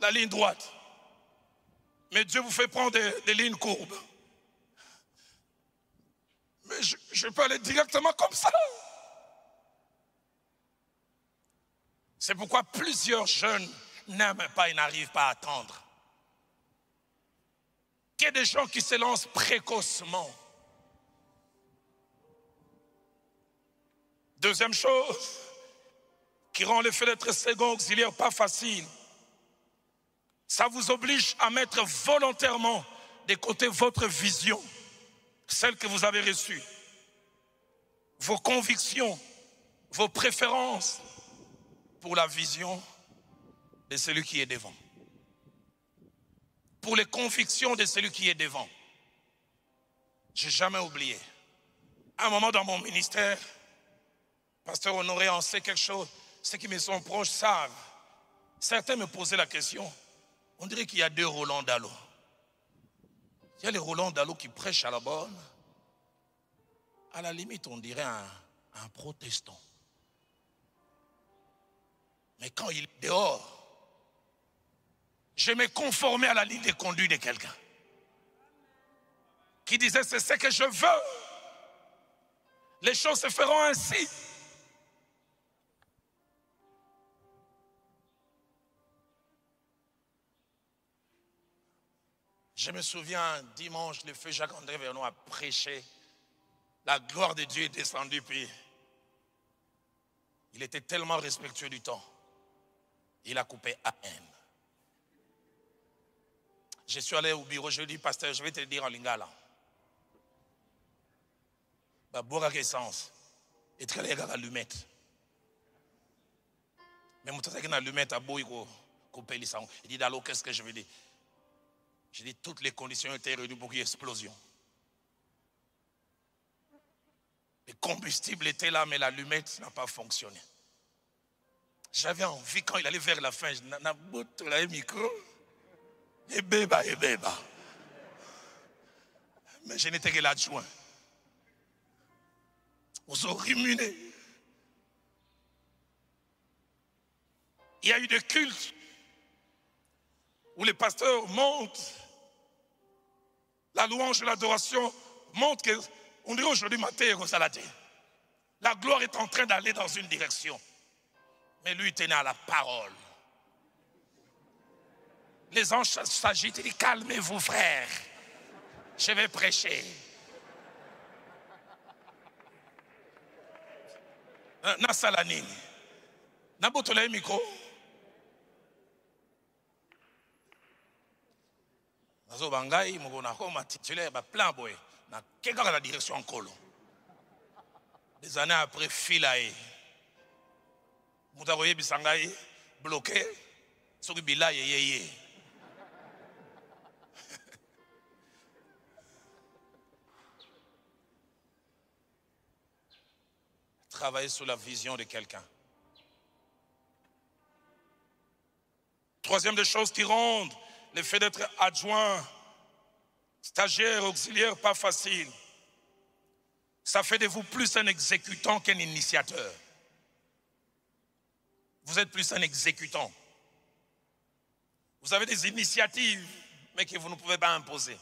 la ligne droite. Mais Dieu vous fait prendre des lignes courbes. Mais je peux aller directement comme ça. C'est pourquoi plusieurs jeunes n'aiment pas et n'arrivent pas à attendre. Il y a des gens qui se lancent précocement. Deuxième chose qui rend le fait d'être second auxiliaire pas facile, ça vous oblige à mettre volontairement de côté votre vision, celle que vous avez reçue, vos convictions, vos préférences pour la vision de celui qui est devant. Pour les convictions de celui qui est devant. Je n'ai jamais oublié. À un moment dans mon ministère, Pasteur Honoré en sait quelque chose. Ceux qui me sont proches savent. Certains me posaient la question. On dirait qu'il y a 2 Roland Dallot. Il y a les Roland Dallot qui prêchent à la bonne. À la limite, on dirait un protestant. Mais quand il est dehors, je me conformais à la ligne de conduite de quelqu'un qui disait c'est ce que je veux. Les choses se feront ainsi. Je me souviens, dimanche, le feu Jacques-André Vernon a prêché. La gloire de Dieu est descendue, puis il était tellement respectueux du temps. Il a coupé Amen. Je suis allé au bureau, je lui ai dit, pasteur, je vais te le dire en lingala. Boire essence. Et très les gars allumette. Mais mon temps, une allumette à bout, il couper les sangs. Il dit, d'alors, qu'est-ce que je veux dire? J'ai dit, toutes les conditions étaient réunies pour qu'il y ait explosion. Le combustible était là, mais l'allumette n'a pas fonctionné. J'avais envie, quand il allait vers la fin, je n'ai un micro. Et béba. Mais je n'étais que l'adjoint. On s'est ruminé. Il y a eu des cultes où les pasteurs montent, la louange et l'adoration montrent qu'on dirait aujourd'hui matin, la gloire est en train d'aller dans une direction. Mais lui, il tenait à la parole. Les anges s'agitent et disent, calmez-vous frère, je vais prêcher. Nasalanini. Nabotola micro. Azo bangai mugona koma titulaire ba plein boy na keka la direction Nkolo. Des années après filae. Muta koye bisangai bloqué soki bila yeye. Travailler sur la vision de quelqu'un. Troisième des choses qui rendent le fait d'être adjoint, stagiaire, auxiliaire, pas facile. Ça fait de vous plus un exécutant qu'un initiateur. Vous êtes plus un exécutant. Vous avez des initiatives, mais que vous ne pouvez pas imposer.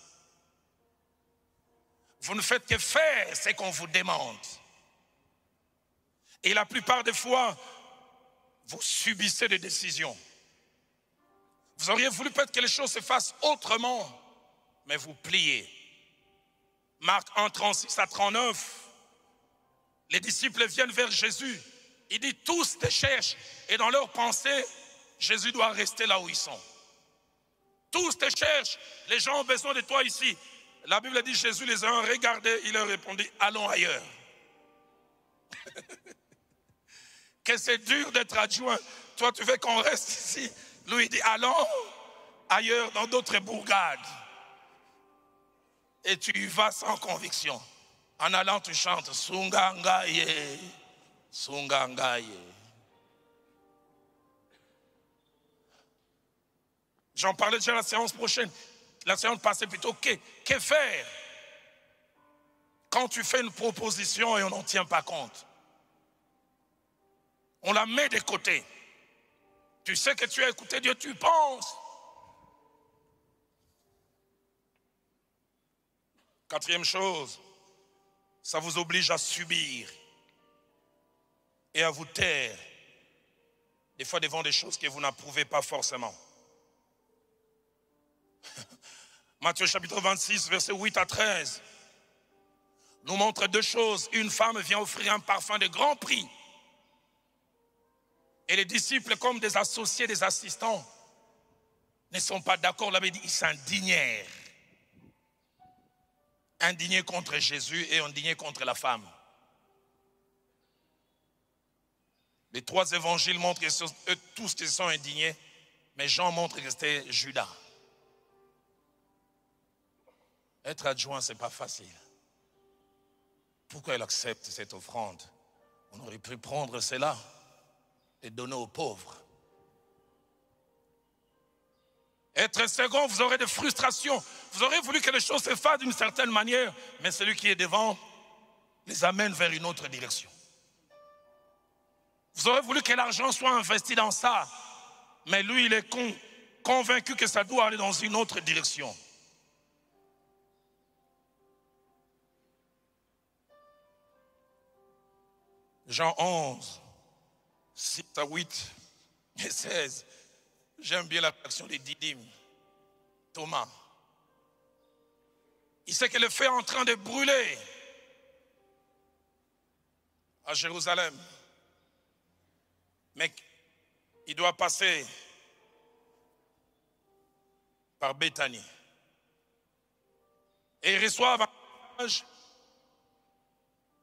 Vous ne faites que faire ce qu'on vous demande. Et la plupart des fois, vous subissez des décisions. Vous auriez voulu peut-être que les choses se fassent autrement, mais vous pliez. Marc 1, 36 à 39, les disciples viennent vers Jésus. Il dit, tous te cherchent. Et dans leur pensée, Jésus doit rester là où ils sont. Tous te cherchent. Les gens ont besoin de toi ici. La Bible dit, Jésus les a regardés. Il leur répondit, allons ailleurs. Que c'est dur d'être adjoint. Toi, tu veux qu'on reste ici. Lui, il dit, allons ailleurs dans d'autres bourgades. Et tu y vas sans conviction. En allant, tu chantes Sungangaye, Sungangaye. J'en parlais déjà la séance prochaine. La séance passée plutôt. Que faire quand tu fais une proposition et on n'en tient pas compte? On la met de côté. Tu sais que tu as écouté Dieu, tu penses. Quatrième chose, ça vous oblige à subir et à vous taire, des fois devant des choses que vous n'approuvez pas forcément. Matthieu chapitre 26, versets 8 à 13, nous montre deux choses. Une femme vient offrir un parfum de grand prix. Et les disciples, comme des associés, des assistants, ne sont pas d'accord. La Bible dit, ils s'indignèrent. Indignés contre Jésus et indignés contre la femme. Les trois évangiles montrent que c'est eux tous qui sont indignés, mais Jean montre que c'était Judas. Être adjoint, ce n'est pas facile. Pourquoi elle accepte cette offrande? On aurait pu prendre cela et donner aux pauvres. Être second, vous aurez des frustrations. Vous aurez voulu que les choses se fassent d'une certaine manière, mais celui qui est devant les amène vers une autre direction. Vous aurez voulu que l'argent soit investi dans ça, mais lui, il est convaincu que ça doit aller dans une autre direction. Jean 11, 6 à 8 et 16. J'aime bien la réaction de Didyme, Thomas. Il sait que le feu est en train de brûler à Jérusalem. Mais il doit passer par Béthanie. Et il reçoit un message,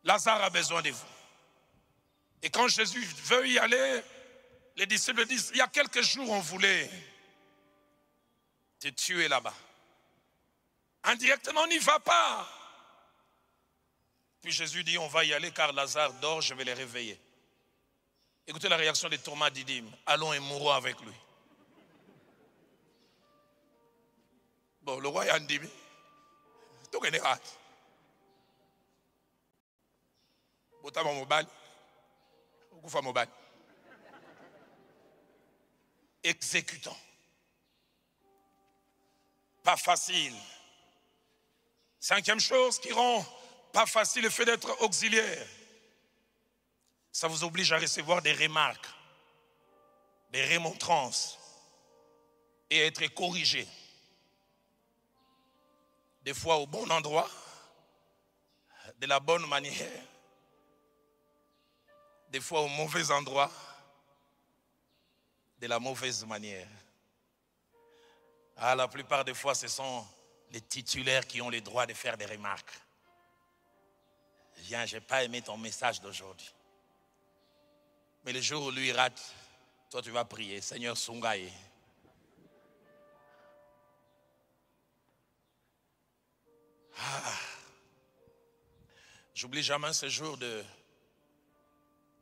Lazare a besoin de vous. Et quand Jésus veut y aller, les disciples disent, il y a quelques jours, on voulait te tuer là-bas. Indirectement, on n'y va pas. Puis Jésus dit, on va y aller car Lazare dort, je vais les réveiller. Écoutez la réaction de Thomas Didyme, allons et mourons avec lui. Bon, le roi Yandimi, tout est négat. Botama mobile. Exécutant. Pas facile. Cinquième chose qui rend pas facile le fait d'être auxiliaire. Ça vous oblige à recevoir des remarques, des remontrances et à être corrigé. Des fois au bon endroit, de la bonne manière. Des fois au mauvais endroit, de la mauvaise manière. Ah, la plupart des fois, ce sont les titulaires qui ont le droit de faire des remarques. Viens, je n'ai pas aimé ton message d'aujourd'hui. Mais le jour où lui rate, toi tu vas prier, Seigneur Sungaye. J'oublie jamais ce jour de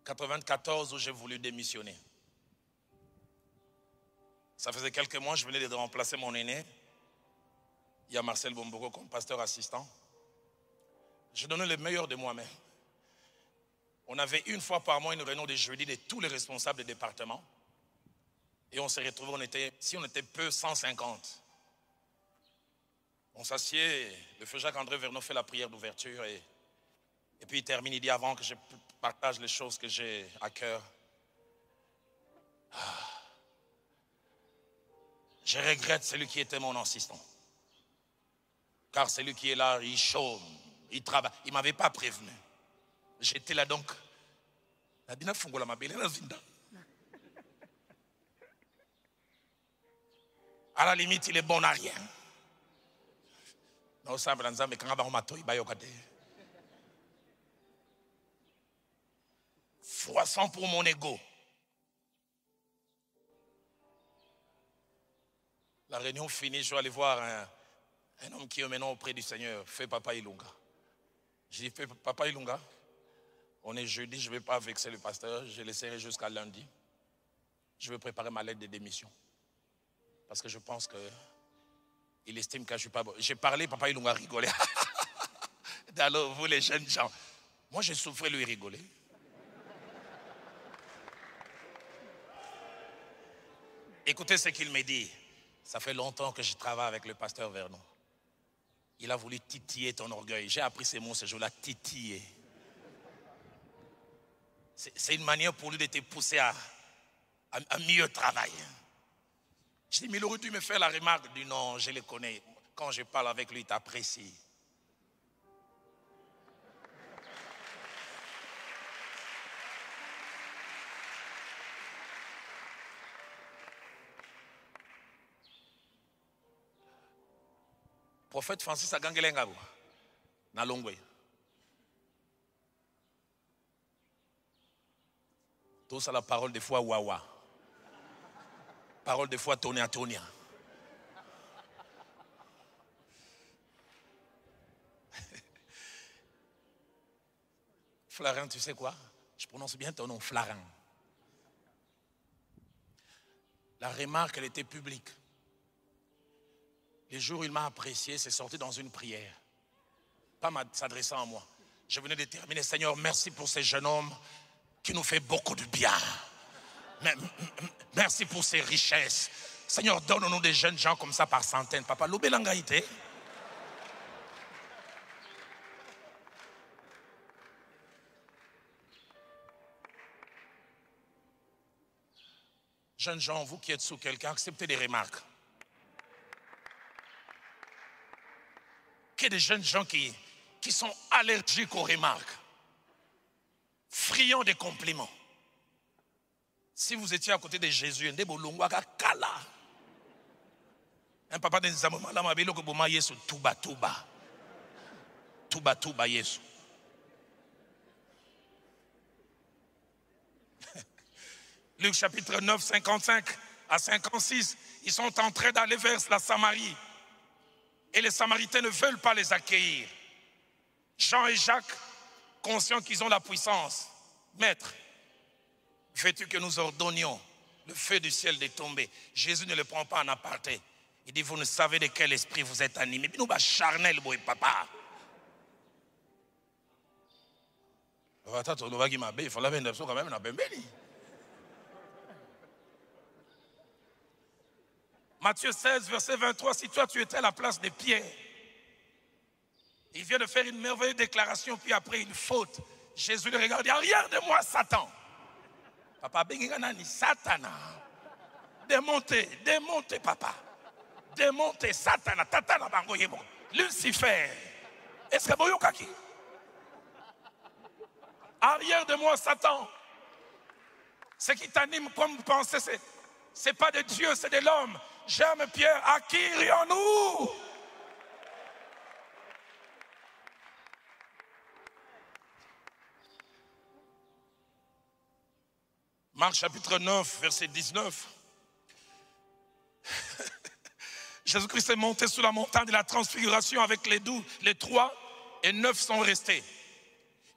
94 où j'ai voulu démissionner. Ça faisait quelques mois, je venais de remplacer mon aîné. Il y a Marcel Bomboko comme pasteur assistant. Je donnais le meilleur de moi-même. On avait une fois par mois une réunion de jeudi de tous les responsables des départements. Et on s'est retrouvés, si on était peu, 150. On s'assied, le feu Jacques-André Verneau fait la prière d'ouverture et puis il termine, il dit avant que je partage les choses que j'ai à cœur. Je regrette celui qui était mon assistant. Car celui qui est là, il chôme, il travaille. Il ne m'avait pas prévenu. J'étais là donc. À la limite, il est bon à rien. Froissant pour mon ego. La réunion finie, je vais aller voir un homme qui est maintenant auprès du Seigneur, fait Papa Ilunga. J'ai dit, fait Papa Ilunga, on est jeudi, je ne vais pas vexer le pasteur, je laisserai jusqu'à lundi. Je vais préparer ma lettre de démission. Parce que je pense qu'il estime que je ne suis pas bon. J'ai parlé, Papa Ilunga rigolait. Alors, vous les jeunes gens, moi j'ai souffert, lui rigoler. Écoutez ce qu'il me dit. Ça fait longtemps que je travaille avec le pasteur Vernon. Il a voulu titiller ton orgueil. J'ai appris ces mots ce jour-là, titiller. C'est une manière pour lui de te pousser à mieux travailler. Je dis, mais il aurait dû me faire la remarque. Il dit, non, je le connais. Quand je parle avec lui, il t'apprécie. Prophète Francis Agangelengabo, na Longwe. Tout ça la parole des fois wawa. Parole des fois Tonia. Flarin, tu sais quoi? Je prononce bien ton nom, Flarin. La remarque, elle était publique. Les jours où il m'a apprécié, c'est sorti dans une prière. Pas s'adressant à moi. Je venais de terminer. Seigneur, merci pour ces jeunes hommes qui nous fait beaucoup de bien. Merci pour ces richesses. Seigneur, donne-nous des jeunes gens comme ça par centaines. Papa, l'oubélangaïté. Jeunes gens, vous qui êtes sous quelqu'un, acceptez des remarques. Qu'il y ait des jeunes gens qui sont allergiques aux remarques, friands des compliments. Si vous étiez à côté de Jésus, un papa de Nzamama, la mabelo que boma Yesu tuba Yesu. Luc chapitre 9, 55 à 56, ils sont en train d'aller vers la Samarie. Et les Samaritains ne veulent pas les accueillir. Jean et Jacques, conscients qu'ils ont la puissance, maître, veux-tu que nous ordonnions le feu du ciel de tomber? Jésus ne le prend pas en aparté. Il dit, vous ne savez de quel esprit vous êtes animés. Nous sommes charnel, boy, papa. Matthieu 16, verset 23, si toi tu étais à la place de Pierre, il vient de faire une merveilleuse déclaration, puis après une faute. Jésus le regarde, il dit, arrière de moi, Satan. Papa, Benginganani, Satana. Démontez, papa. Démontez, Satana, Tatana Bangoyebo. Lucifer. Est-ce que vous kaki? Arrière de moi, Satan. Ce qui t'anime comme pensée, c'est pas de Dieu, c'est de l'homme. J'aime Pierre, à qui irions-nous? Marc chapitre 9, verset 19. Jésus-Christ est monté sur la montagne de la transfiguration avec les 3 et 9 sont restés.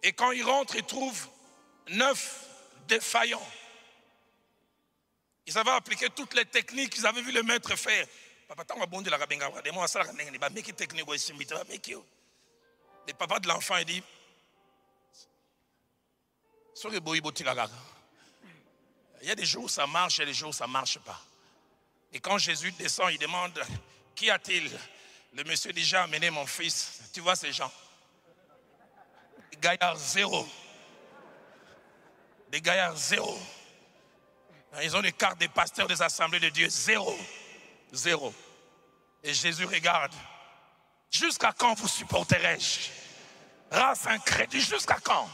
Et quand il rentre, il trouve 9 défaillants. Ils avaient appliqué toutes les techniques qu'ils avaient vu le maître faire. Les papas de l'enfant, il dit, il y a des jours où ça marche et des jours où ça ne marche pas. Et quand Jésus descend, il demande, qu'y a-t-il? Le monsieur dit, j'ai amené mon fils. Tu vois ces gens? Des gaillards zéro. Des gaillards zéro. Ils ont les cartes des pasteurs des assemblées de Dieu. Zéro. Zéro. Et Jésus regarde. Jusqu'à quand vous supporterai-je? Race incrédule, jusqu'à quand?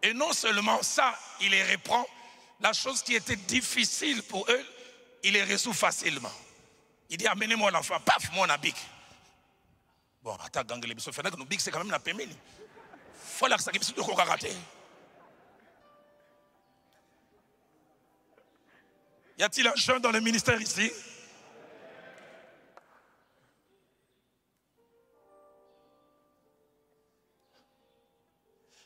Et non seulement ça, il les reprend. La chose qui était difficile pour eux, il les résout facilement. Il dit, amenez-moi l'enfant. Paf, moi on a bic. Bon, attends, gang, les bisous, nous bic, c'est quand même la pémine. Faut là que ça qui se raté. Y a-t-il un jeune dans le ministère ici?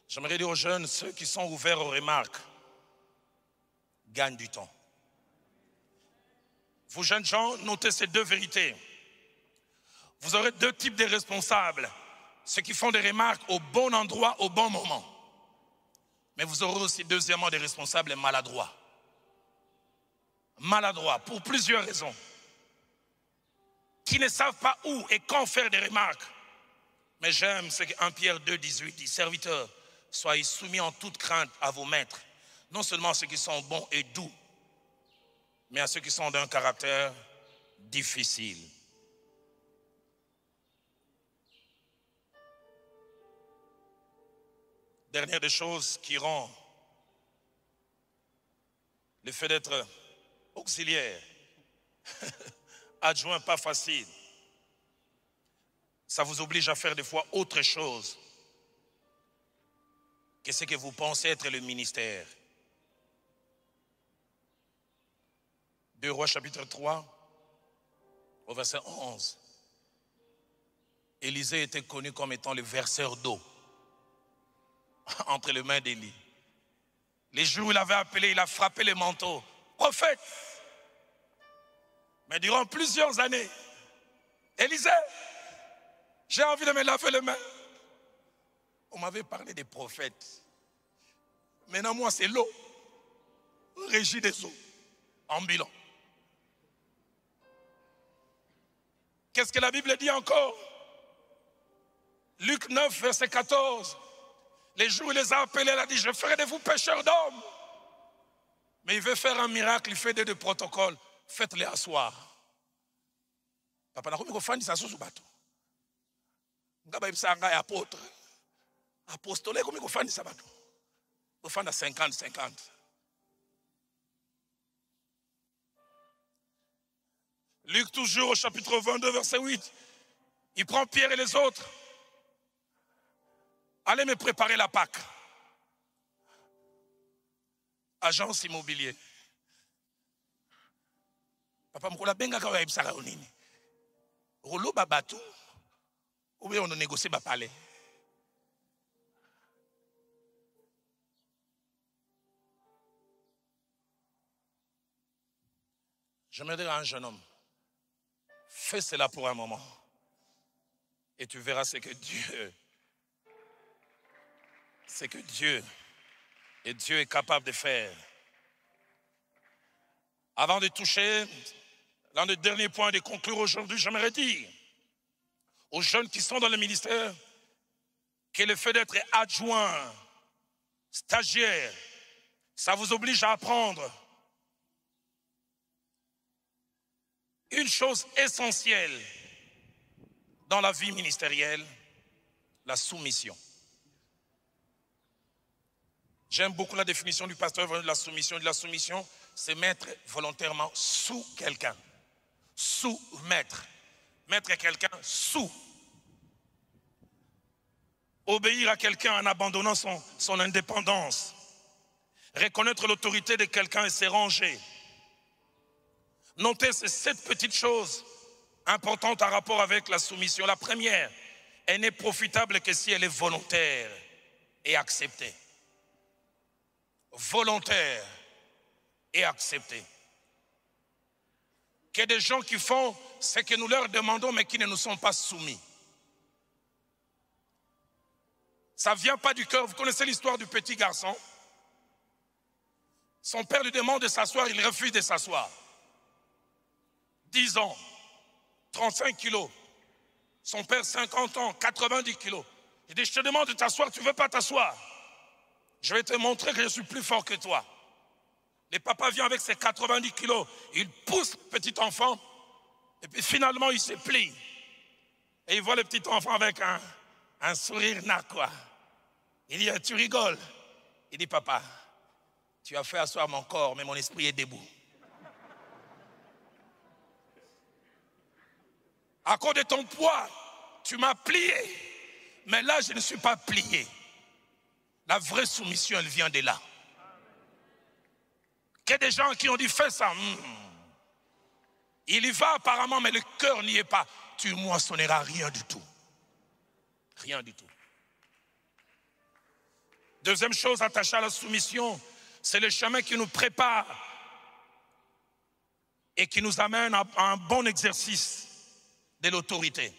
J'aimerais dire aux jeunes, ceux qui sont ouverts aux remarques, gagnent du temps. Vous jeunes gens, notez ces deux vérités. Vous aurez deux types de responsables. Ceux qui font des remarques au bon endroit, au bon moment. Mais vous aurez aussi deuxièmement des responsables maladroits. Maladroits pour plusieurs raisons. Qui ne savent pas où et quand faire des remarques. Mais j'aime ce que 1 Pierre 2, 18 dit. Serviteurs, soyez soumis en toute crainte à vos maîtres. Non seulement à ceux qui sont bons et doux, mais à ceux qui sont d'un caractère difficile. Dernière des choses qui rend le fait d'être auxiliaire, adjoint pas facile. Ça vous oblige à faire des fois autre chose que ce que vous pensez être le ministère. 2 Rois chapitre 3, au verset 11. Élisée était connu comme étant le verseur d'eau entre les mains d'Élie. Les jours où il avait appelé, il a frappé le manteau. Prophète! Mais durant plusieurs années, Élisée, j'ai envie de me laver les mains. On m'avait parlé des prophètes. Maintenant, moi, c'est l'eau. Régie des eaux. Ambulant. Qu'est-ce que la Bible dit encore? Luc 9, verset 14. Les jours où il les a appelés, il a dit, je ferai de vous pêcheurs d'hommes. Mais il veut faire un miracle, il fait des protocoles. Faites-les asseoir. Papa, nakomi ko fandi sa susu bato. Ngaba ibisanga ya apôtre. Apostole komi ko fandi sa bato. Ko fanda 50-50. Luc toujours au chapitre 22, verset 8. Il prend Pierre et les autres. Allez me préparer la Pâque. Agence immobilier. Papa mkola benga kawa ibisaka onini. Rolo babatu. Ou bien on a négocié ba palais. J'aimerais dire à un jeune homme, fais cela pour un moment. Et tu verras ce que Dieu est capable de faire. Avant de toucher l'un des derniers points de conclure aujourd'hui, j'aimerais dire aux jeunes qui sont dans le ministère que le fait d'être adjoint, stagiaire, ça vous oblige à apprendre une chose essentielle dans la vie ministérielle, la soumission. J'aime beaucoup la définition du pasteur de la soumission. De la soumission, c'est mettre volontairement sous quelqu'un. Sous-mettre. Mettre quelqu'un sous. Obéir à quelqu'un en abandonnant son indépendance. Reconnaître l'autorité de quelqu'un et se ranger. Notez ces 7 petites choses importantes en rapport avec la soumission. La première, elle n'est profitable que si elle est volontaire et acceptée. Volontaire et acceptée. Qu'il y a des gens qui font ce que nous leur demandons mais qui ne nous sont pas soumis. Ça ne vient pas du cœur. Vous connaissez l'histoire du petit garçon? Son père lui demande de s'asseoir, il refuse de s'asseoir. 10 ans, 35 kilos. Son père, 50 ans, 90 kilos. Il dit, je te demande de t'asseoir, tu ne veux pas t'asseoir. Je vais te montrer que je suis plus fort que toi. Le papa vient avec ses 90 kilos, il pousse le petit enfant, et puis finalement il se plie. Et il voit le petit enfant avec un sourire narquois. Il dit, tu rigoles. Il dit, papa, tu as fait asseoir mon corps, mais mon esprit est debout. À cause de ton poids, tu m'as plié. Mais là, je ne suis pas plié. La vraie soumission, elle vient de là. Il y a des gens qui ont dit, fais ça. Il y va apparemment, mais le cœur n'y est pas. Tu ne moissonneras rien du tout. Rien du tout. Deuxième chose attachée à la soumission, c'est le chemin qui nous prépare et qui nous amène à un bon exercice de l'autorité.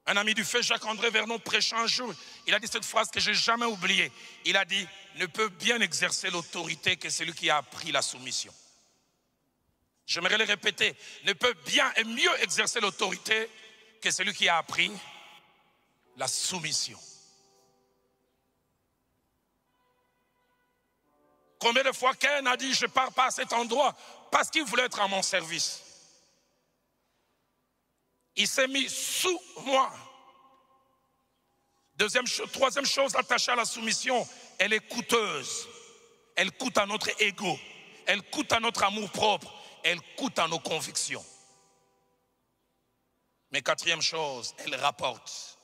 Un ami du fait, Jacques-André Vernon, prêchant un jour, il a dit cette phrase que je n'ai jamais oubliée. Il a dit, ne peut bien exercer l'autorité que celui qui a appris la soumission. J'aimerais le répéter, ne peut bien et mieux exercer l'autorité que celui qui a appris la soumission. Combien de fois Cain a dit, je ne pars pas à cet endroit parce qu'il voulait être à mon service. Il s'est mis sous moi. Troisième chose attachée à la soumission, elle est coûteuse. Elle coûte à notre ego. Elle coûte à notre amour propre. Elle coûte à nos convictions. Mais quatrième chose, elle rapporte.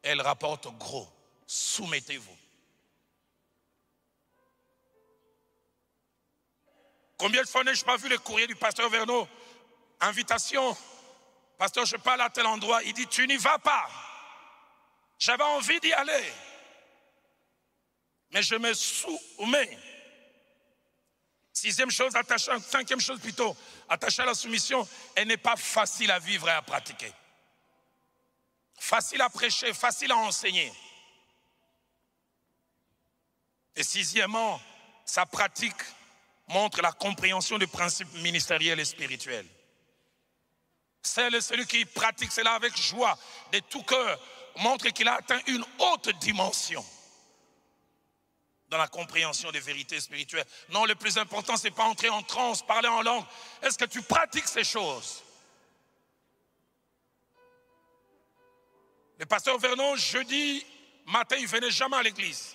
Elle rapporte gros. Soumettez-vous. Combien de fois n'ai-je pas vu le courrier du pasteur Vernon? Invitation. Pasteur, je parle à tel endroit. Il dit, tu n'y vas pas. J'avais envie d'y aller. Mais je me soumets. Cinquième chose plutôt, attachée à la soumission, elle n'est pas facile à vivre et à pratiquer. Facile à prêcher, facile à enseigner. Et sixièmement, sa pratique montre la compréhension des principes ministériels et spirituels. Celui qui pratique cela avec joie, de tout cœur, montre qu'il a atteint une haute dimension dans la compréhension des vérités spirituelles. Non, le plus important, ce n'est pas entrer en transe, parler en langue. Est-ce que tu pratiques ces choses? Le pasteur Vernon, jeudi matin, il ne venait jamais à l'église.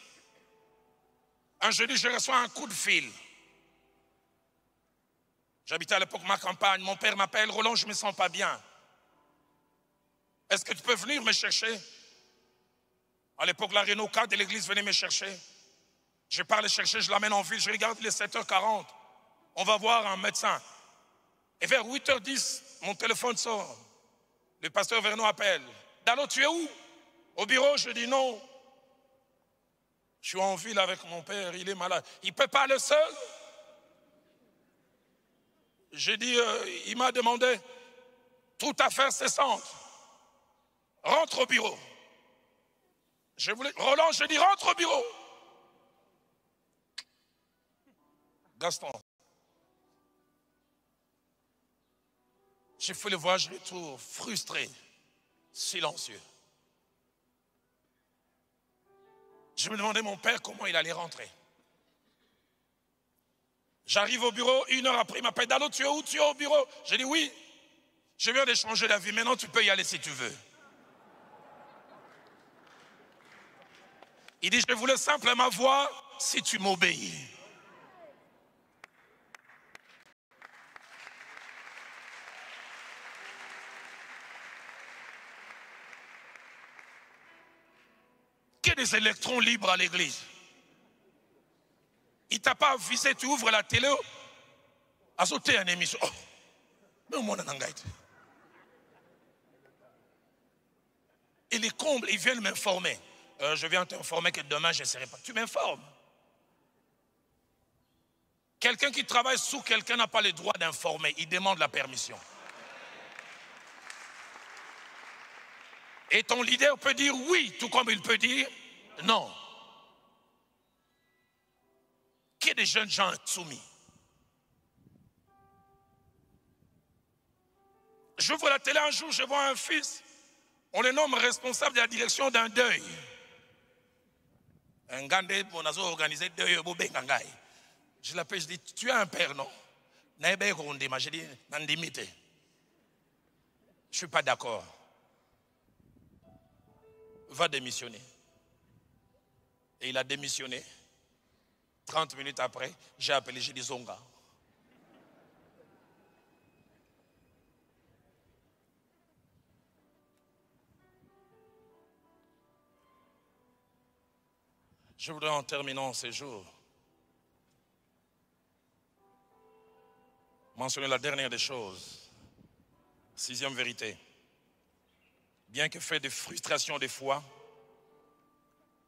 Un jeudi, je reçois un coup de fil. J'habitais à l'époque ma campagne. Mon père m'appelle, Roland, je ne me sens pas bien. Est-ce que tu peux venir me chercher? À l'époque, la Renault 4 de l'église venait me chercher. Je pars le chercher, je l'amène en ville, je regarde les 7h40. On va voir un médecin. Et vers 8h10, mon téléphone sort. Le pasteur Vernon appelle. Dalo, tu es où? Au bureau, je dis non. Je suis en ville avec mon père, il est malade. Il ne peut pas aller seul. J'ai dit, il m'a demandé, toute affaire cessante, rentre au bureau. Roland, je dis, rentre au bureau. Gaston. J'ai fait le voyage retour, frustré, silencieux. Je me demandais mon père comment il allait rentrer. J'arrive au bureau, 1 heure après, il m'appelle, Dalo, tu es où? Tu es au bureau? J'ai dit oui, je viens de changer d'avis, maintenant tu peux y aller si tu veux. Il dit, je voulais simplement voir si tu m'obéis. Qu'il y ait des électrons libres à l'église. Il t'a pas avisé, tu ouvres la télé, à sauter une émission. Oh, mais au moins on a. Et les combles, ils viennent m'informer. Je viens t'informer que demain je ne serai pas. Tu m'informes. Quelqu'un qui travaille sous quelqu'un n'a pas le droit d'informer. Il demande la permission. Et ton leader peut dire oui, tout comme il peut dire non. Qu'il y ait des jeunes gens soumis. J'ouvre la télé un jour, je vois un fils. On le nomme responsable de la direction d'un deuil. Un gars on a organisé deuil. Je l'appelle, je dis, tu as un père, non? Je dis, je ne suis pas d'accord. Va démissionner. Et il a démissionné. 30 minutes après, j'ai appelé, j'ai dit Zonga. Je voudrais en terminant ces jours mentionner la dernière des choses. 6e vérité. Bien que fait de frustrations des fois,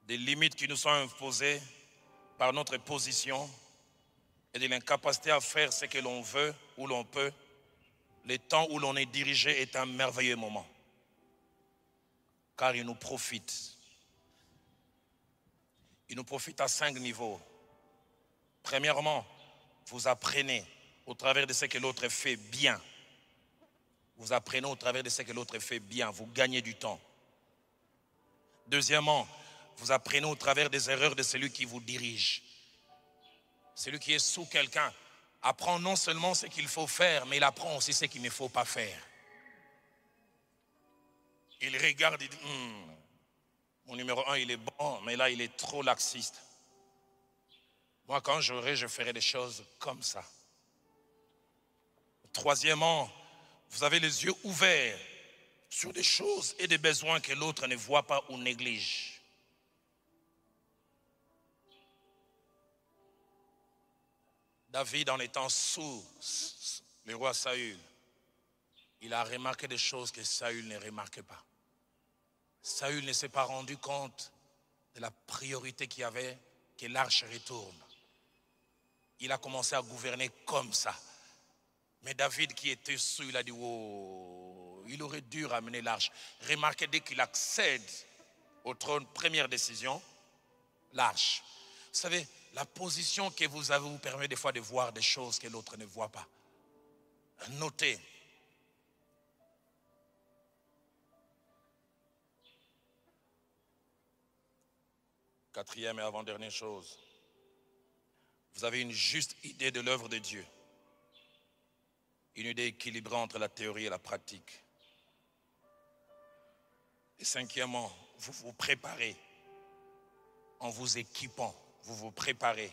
des limites qui nous sont imposées par notre position et de l'incapacité à faire ce que l'on veut ou l'on peut, le temps où l'on est dirigé est un merveilleux moment. Car il nous profite. Il nous profite à 5 niveaux. Premièrement, vous apprenez au travers de ce que l'autre fait bien. Vous apprenez au travers de ce que l'autre fait bien. Vous gagnez du temps. Deuxièmement, vous apprenez au travers des erreurs de celui qui vous dirige. Celui qui est sous quelqu'un apprend non seulement ce qu'il faut faire, mais il apprend aussi ce qu'il ne faut pas faire. Il regarde et dit, mon numéro 1, il est bon, mais là, il est trop laxiste. Moi, quand j'aurai, je ferai des choses comme ça. Troisièmement, vous avez les yeux ouverts sur des choses et des besoins que l'autre ne voit pas ou néglige. David, en étant sous le roi Saül, il a remarqué des choses que Saül ne remarquait pas. Saül ne s'est pas rendu compte de la priorité qu'il y avait, que l'arche retourne. Il a commencé à gouverner comme ça. Mais David qui était sous, il a dit, oh, il aurait dû ramener l'arche. Remarquez, dès qu'il accède au trône, première décision, l'arche. Vous savez, la position que vous avez vous permet des fois de voir des choses que l'autre ne voit pas. Notez. Quatrième et avant-dernière chose. Vous avez une juste idée de l'œuvre de Dieu. Une idée équilibrée entre la théorie et la pratique. Et cinquièmement, vous vous préparez en vous équipant. Vous vous préparez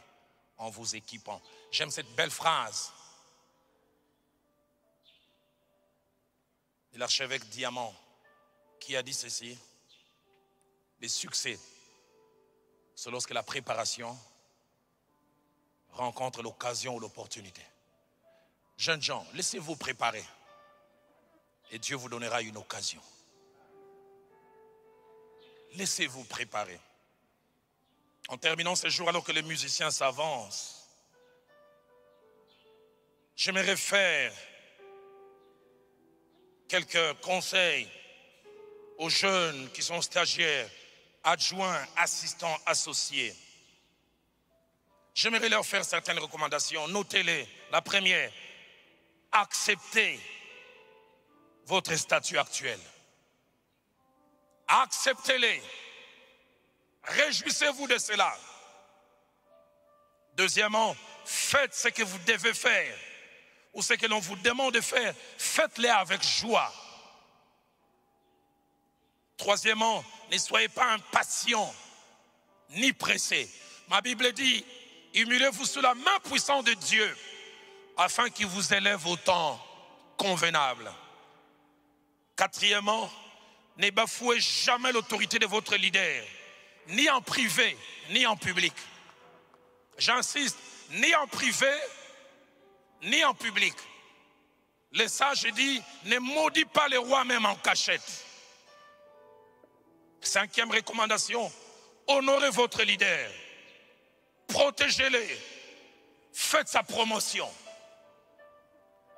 en vous équipant. J'aime cette belle phrase de l'archevêque Diamant qui a dit ceci: le succès, c'est lorsque la préparation rencontre l'occasion ou l'opportunité. Jeunes gens, laissez-vous préparer et Dieu vous donnera une occasion. Laissez-vous préparer. En terminant ce jour, alors que les musiciens s'avancent, j'aimerais faire quelques conseils aux jeunes qui sont stagiaires, adjoints, assistants, associés. J'aimerais leur faire certaines recommandations. Notez-les. La première, acceptez votre statut actuel. Acceptez-les. Réjouissez-vous de cela. Deuxièmement, faites ce que vous devez faire ou ce que l'on vous demande de faire. Faites-les avec joie. Troisièmement, ne soyez pas impatients ni pressés. Ma Bible dit, humiliez-vous sous la main puissante de Dieu afin qu'il vous élève au temps convenable. Quatrièmement, ne bafouez jamais l'autorité de votre leader, ni en privé, ni en public. J'insiste, ni en privé, ni en public. Les sages disent, ne maudis pas les rois même en cachette. 5e recommandation, honorez votre leader. Protégez-les. Faites sa promotion.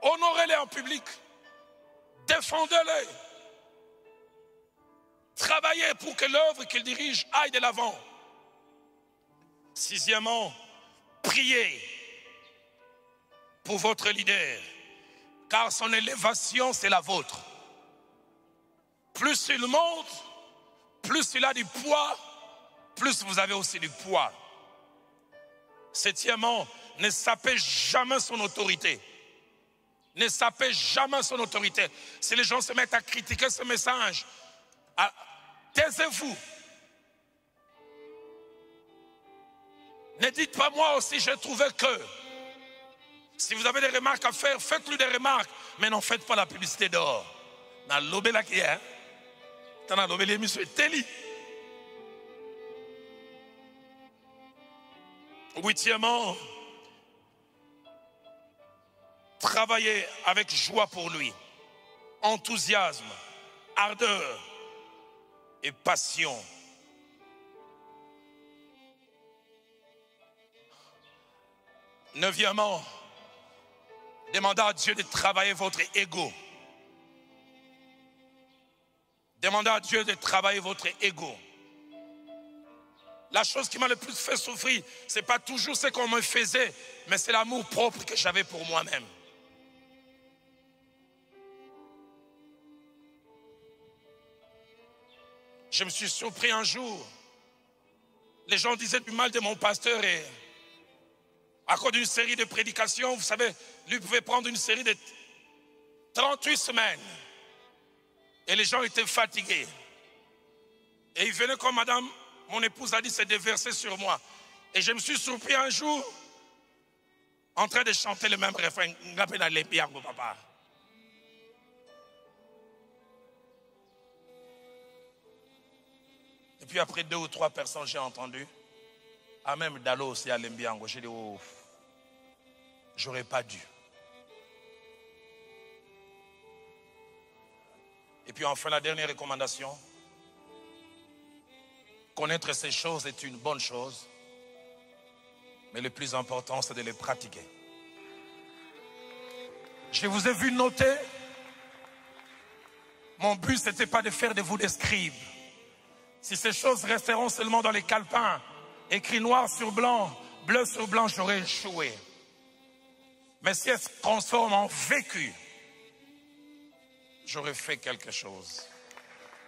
Honorez-les en public. Défendez-les. Travaillez pour que l'œuvre qu'il dirige aille de l'avant. 6e, priez pour votre leader, car son élévation, c'est la vôtre. Plus il monte, plus il a du poids, plus vous avez aussi du poids. 7e, ne sapez jamais son autorité. Ne sapez jamais son autorité. Si les gens se mettent à critiquer ce message, taisez-vous. Ne dites pas moi aussi j'ai trouvé que. Si vous avez des remarques à faire, faites-lui des remarques, mais n'en faites pas la publicité dehors. Dans l'obé là qui est, dans l'obé l'émission est télé. 8e, travaillez avec joie pour lui, enthousiasme, ardeur et passion. 9e, demandez à Dieu de travailler votre ego. Demandez à Dieu de travailler votre ego. La chose qui m'a le plus fait souffrir, ce n'est pas toujours ce qu'on me faisait, mais c'est l'amour propre que j'avais pour moi-même. Je me suis surpris un jour. Les gens disaient du mal de mon pasteur et à cause d'une série de prédications, vous savez, lui pouvait prendre une série de 38 semaines. Et les gens étaient fatigués. Et il venait comme madame, mon épouse a dit, se déverser sur moi. Et je me suis surpris un jour en train de chanter le même refrain. Papa. Et puis après 2 ou 3 personnes, j'ai entendu. Ah, même Dalo aussi à l'Embiango. J'ai dit, oh, j'aurais pas dû. Et puis enfin, la dernière recommandation. Connaître ces choses est une bonne chose. Mais le plus important, c'est de les pratiquer. Je vous ai vu noter. Mon but, ce n'était pas de faire de vous des scribes. Si ces choses resteront seulement dans les calepins, écrit noir sur blanc, bleu sur blanc, j'aurais échoué. Mais si elles se transforment en vécu, j'aurais fait quelque chose.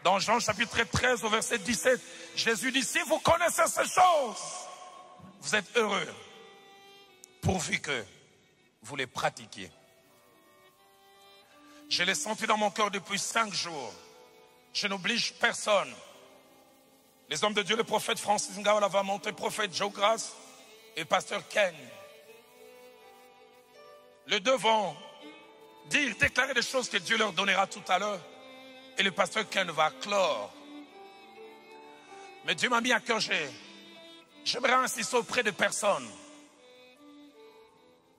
Dans Jean chapitre 13 au verset 17, Jésus dit, si vous connaissez ces choses, vous êtes heureux, pourvu que vous les pratiquiez. Je l'ai senti dans mon cœur depuis 5 jours. Je n'oblige personne. Les hommes de Dieu, le prophète Francis Ngawala va monter, prophète Joe Grace et pasteur Ken. Les deux vont dire, déclarer des choses que Dieu leur donnera tout à l'heure. Et le pasteur Ken va clore. Mais Dieu m'a mis à cœur, j'aimerais insister auprès de personnes.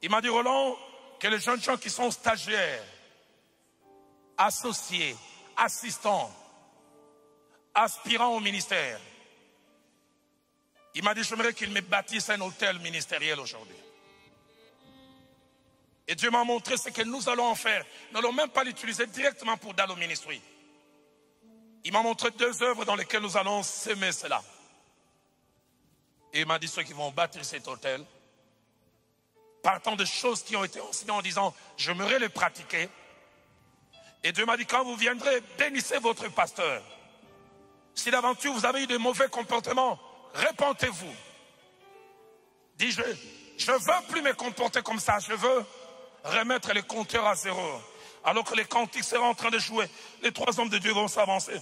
Il m'a dit, Roland, que les jeunes gens qui sont stagiaires, associés, assistants, aspirants au ministère, il m'a dit, j'aimerais qu'ils me bâtissent un hôtel ministériel aujourd'hui. Et Dieu m'a montré ce que nous allons en faire. Nous n'allons même pas l'utiliser directement pour Dalo Ministry. Il m'a montré 2 œuvres dans lesquelles nous allons semer cela. Et il m'a dit, ceux qui vont bâtir cet hôtel, partant de choses qui ont été enseignées en disant, j'aimerais les pratiquer. Et Dieu m'a dit, quand vous viendrez, bénissez votre pasteur. Si d'aventure vous avez eu de mauvais comportements, repentez-vous. Dis, je ne veux plus me comporter comme ça, je veux remettre les compteurs à 0. Alors que les cantiques seront en train de jouer, les 3 hommes de Dieu vont s'avancer.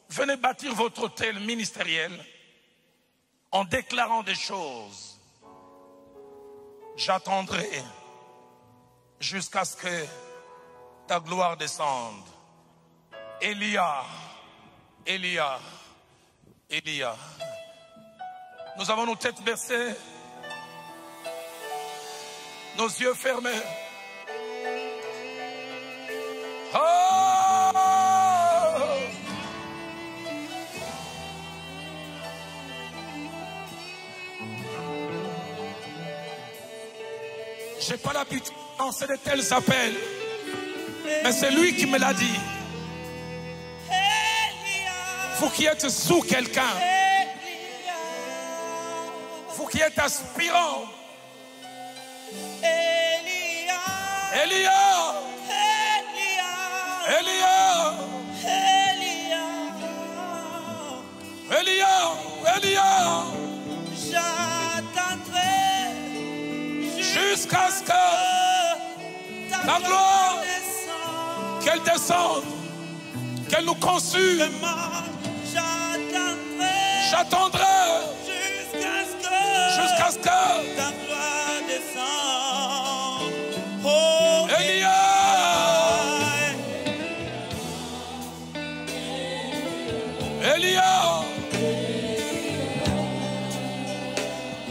Venez bâtir votre hôtel ministériel en déclarant des choses. J'attendrai jusqu'à ce que ta gloire descende. Élia. Nous avons nos têtes baissées. nos yeux fermés. Oh! J'ai pas l'habitude de lancer de tels appels, mais c'est lui qui me l'a dit. Vous qui êtes sous quelqu'un, vous qui êtes aspirant, Elia, Elia, Elia, Elia,
j'attendrai
jusqu'à ce que la gloire, qu'elle descende, qu'elle nous consume. J'attendrai jusqu'à ce que
ta gloire descende. Oh,
Elia, Elia,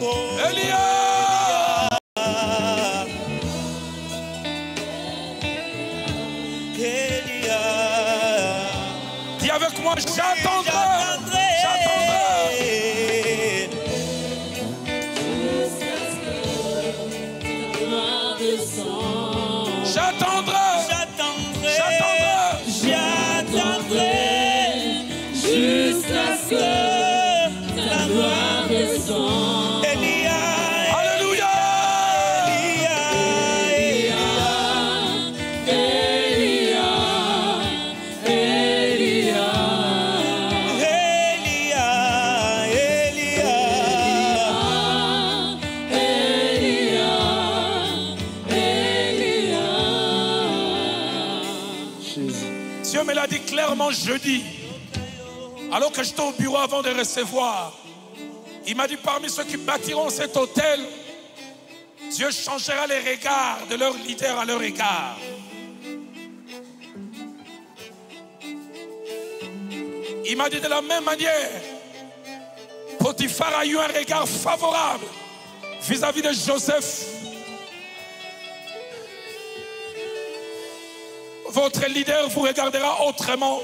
oh,
Elia.
Elia.
Dis avec moi, j'attendrai. J'attendrai.
Jusqu'à ce que ta gloire descende. Elia,
Alléluia. Dieu me l'a dit clairement jeudi, alors que j'étais au bureau avant de recevoir. Il m'a dit, parmi ceux qui bâtiront cet hôtel, Dieu changera les regards de leurs leaders à leur égard. Il m'a dit de la même manière, Potiphar a eu un regard favorable vis-à-vis de Joseph. Votre leader vous regardera autrement.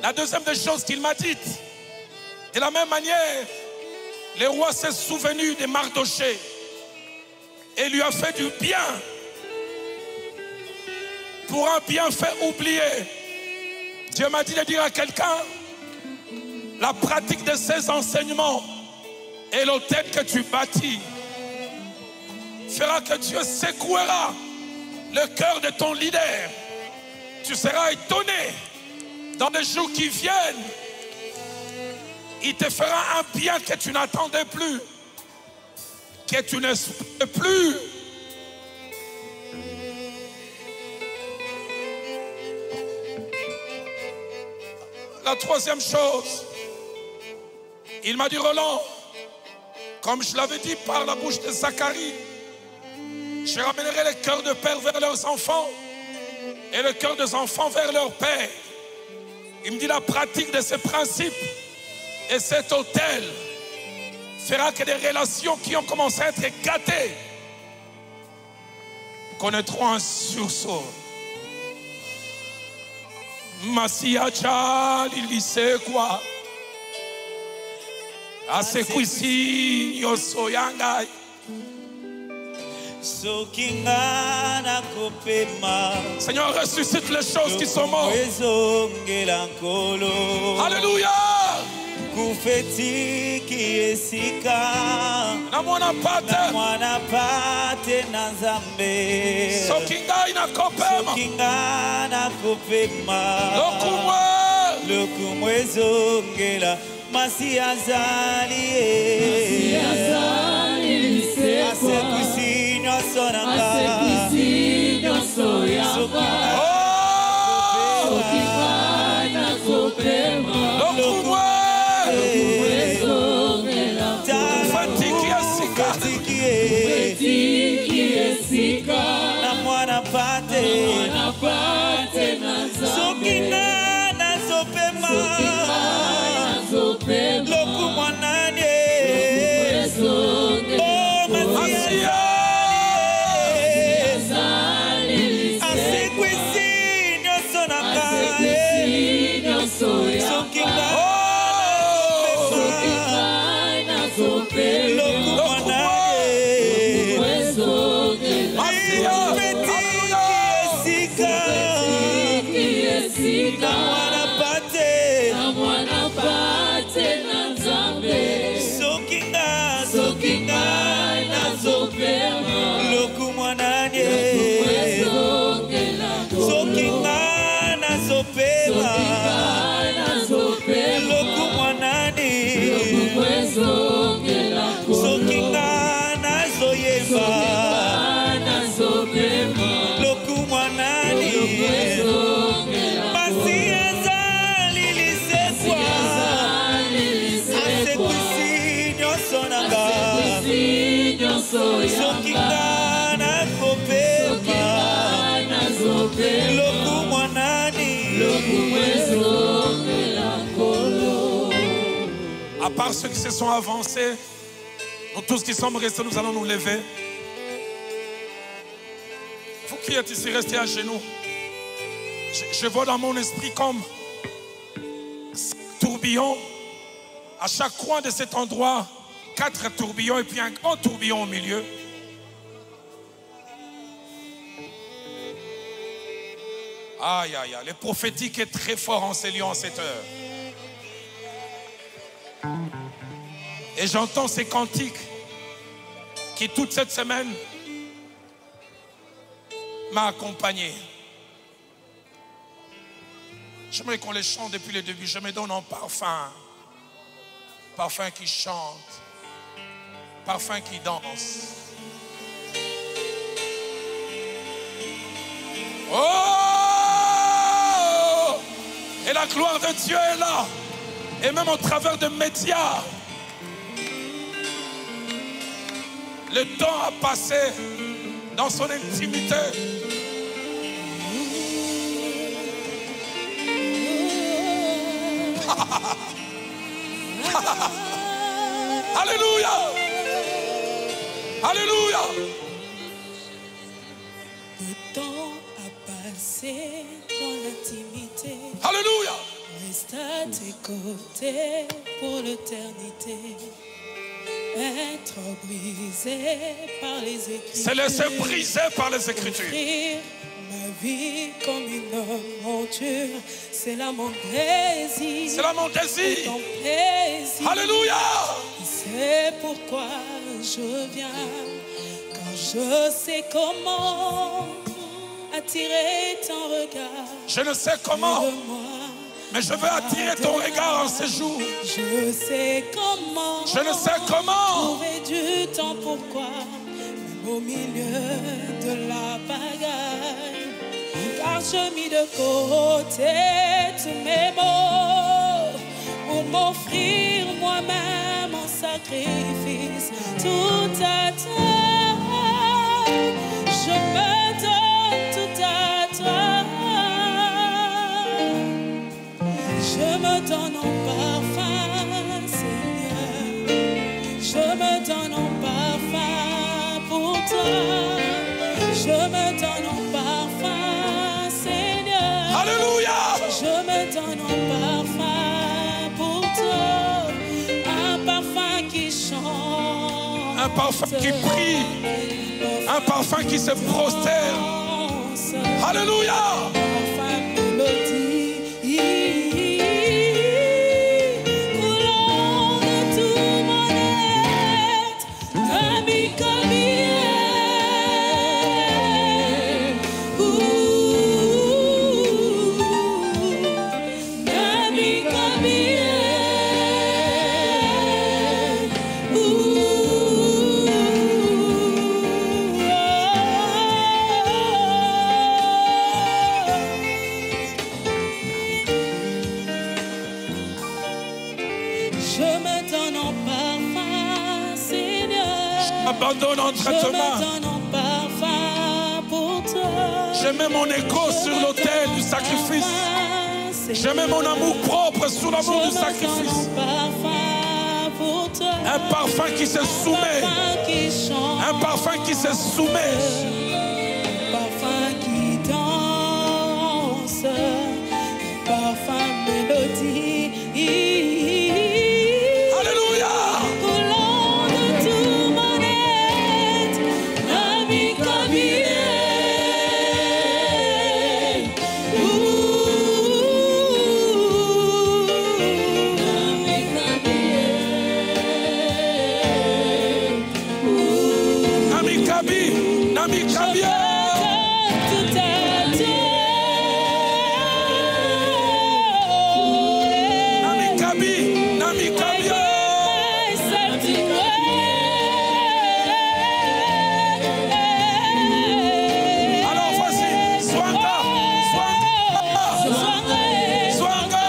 La deuxième des choses qu'il m'a dites, de la même manière, le roi s'est souvenu de Mardoché et lui a fait du bien pour un bienfait oublié. Dieu m'a dit de dire à quelqu'un, la pratique de ces enseignements et l'autel que tu bâtis fera que Dieu secouera le cœur de ton leader. Tu seras étonné. Dans les jours qui viennent, il te fera un bien que tu n'attendais plus, que tu n'espérais plus. La troisième chose, il m'a dit, Roland, comme je l'avais dit par la bouche de Zacharie, je ramènerai le cœur de père vers leurs enfants et le cœur des enfants vers leur père. Il me dit, la pratique de ces principes et cet autel fera que des relations qui ont commencé à être gâtées connaîtront un sursaut. Masiacha lilise quoi? Asekwisi yosoyanga. Seigneur, ressuscite les choses qui sont mortes. Alléluia. Namwana pate sokinga ina kopema lokumwe
zongela masi azali asekwisi nyonso yanga na mwana pate sokinga nazopema lokumwanane oh Masia mwana pate soki nga nazopema loku mwananye soki nga nazopema loku mwanani soki nga nazoyeba loku mwanani pasi ezali lisekwa asekwisi nyonso nanga soki nga nakopema loku mwanani.
À part ceux qui se sont avancés, nous tous qui sommes restés, nous allons nous lever. Vous qui êtes ici, restez à genoux. Je vois dans mon esprit comme tourbillon. À chaque coin de cet endroit, 4 tourbillons et puis un grand tourbillon au milieu. Aïe, aïe, aïe. Le prophétique est très fort en ces lieux, en cette heure. Et j'entends ces cantiques qui, toute cette semaine, m'a accompagné. J'aimerais qu'on les chante depuis le début. Je me donne en parfum. Parfum qui chante. Parfum qui danse. Oh! Et la gloire de Dieu est là. Et même au travers de médias. Le temps a passé dans son intimité. Alléluia. Alléluia.
Le temps a passé dans l'intimité.
Alléluia.
Reste à tes côtés pour l'éternité. Être brisé par les Écritures.
Se laisser briser par les Écritures.
Offrir ma vie comme une monture. C'est là mon désir.
C'est là mon désir.
Ton plaisir.
Alléluia.
C'est pourquoi je viens. Quand je sais comment attirer ton regard.
Je ne sais comment, mais je veux attirer ton regard en ces jours.
Je sais comment.
Je ne sais comment.
Trouver du temps, pourquoi même au milieu de la bagaille. Car je mis de côté tous mes mots pour m'offrir moi-même en sacrifice. Tout à toi, je me donne tout à toi. Je me donne en parfum, Seigneur. Je me donne en parfum pour toi. Je me donne en parfum, Seigneur.
Alléluia.
Je me donne en parfum pour toi. Un parfum qui chante.
Un parfum qui prie. Un parfum qui se prosterne. Alléluia.
Un parfum mélodie.
Abandonne entre tes mains. Je mets mon égo sur l'autel du sacrifice. Je mets mon amour propre sous l'amour du sacrifice. Un parfum qui se soumet. Un parfum qui se soumet.
Un parfum qui danse. Un parfum mélodie.
Alléluia. Namikabia.
Tout à toi.
Namikabi, Namikabia. Alors voici, Zwanga, Zwanga, Zwanga.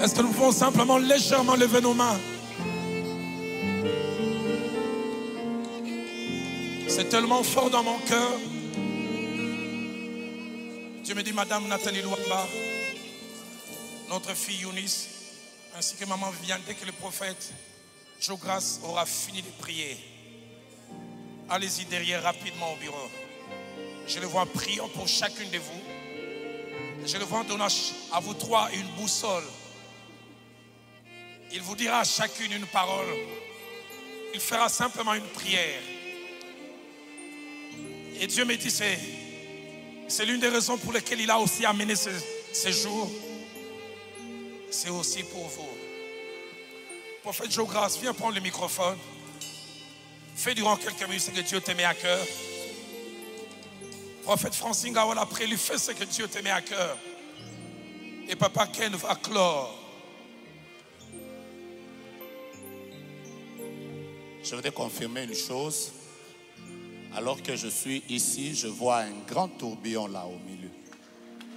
Est-ce que nous pouvons simplement légèrement lever nos mains? C'est tellement fort dans mon cœur. Dieu me dit, Madame Nathalie Louamba, notre fille Eunice, ainsi que maman Viviane, dès que le prophète Jogras aura fini de prier, allez-y derrière rapidement au bureau. Je le vois priant pour chacune de vous. Je le vois donner à vous trois une boussole. Il vous dira à chacune une parole. Il fera simplement une prière. Et Dieu me dit, c'est l'une des raisons pour lesquelles il a aussi amené ces jours. C'est aussi pour vous. Prophète Jogras, viens prendre le microphone. Fais durant quelques minutes ce que Dieu te met à cœur. Prophète Francine Gawal, après lui, fais ce que Dieu te met à cœur. Et Papa Ken va clore.
Je voudrais confirmer une chose. Alors que je suis ici, je vois un grand tourbillon là au milieu.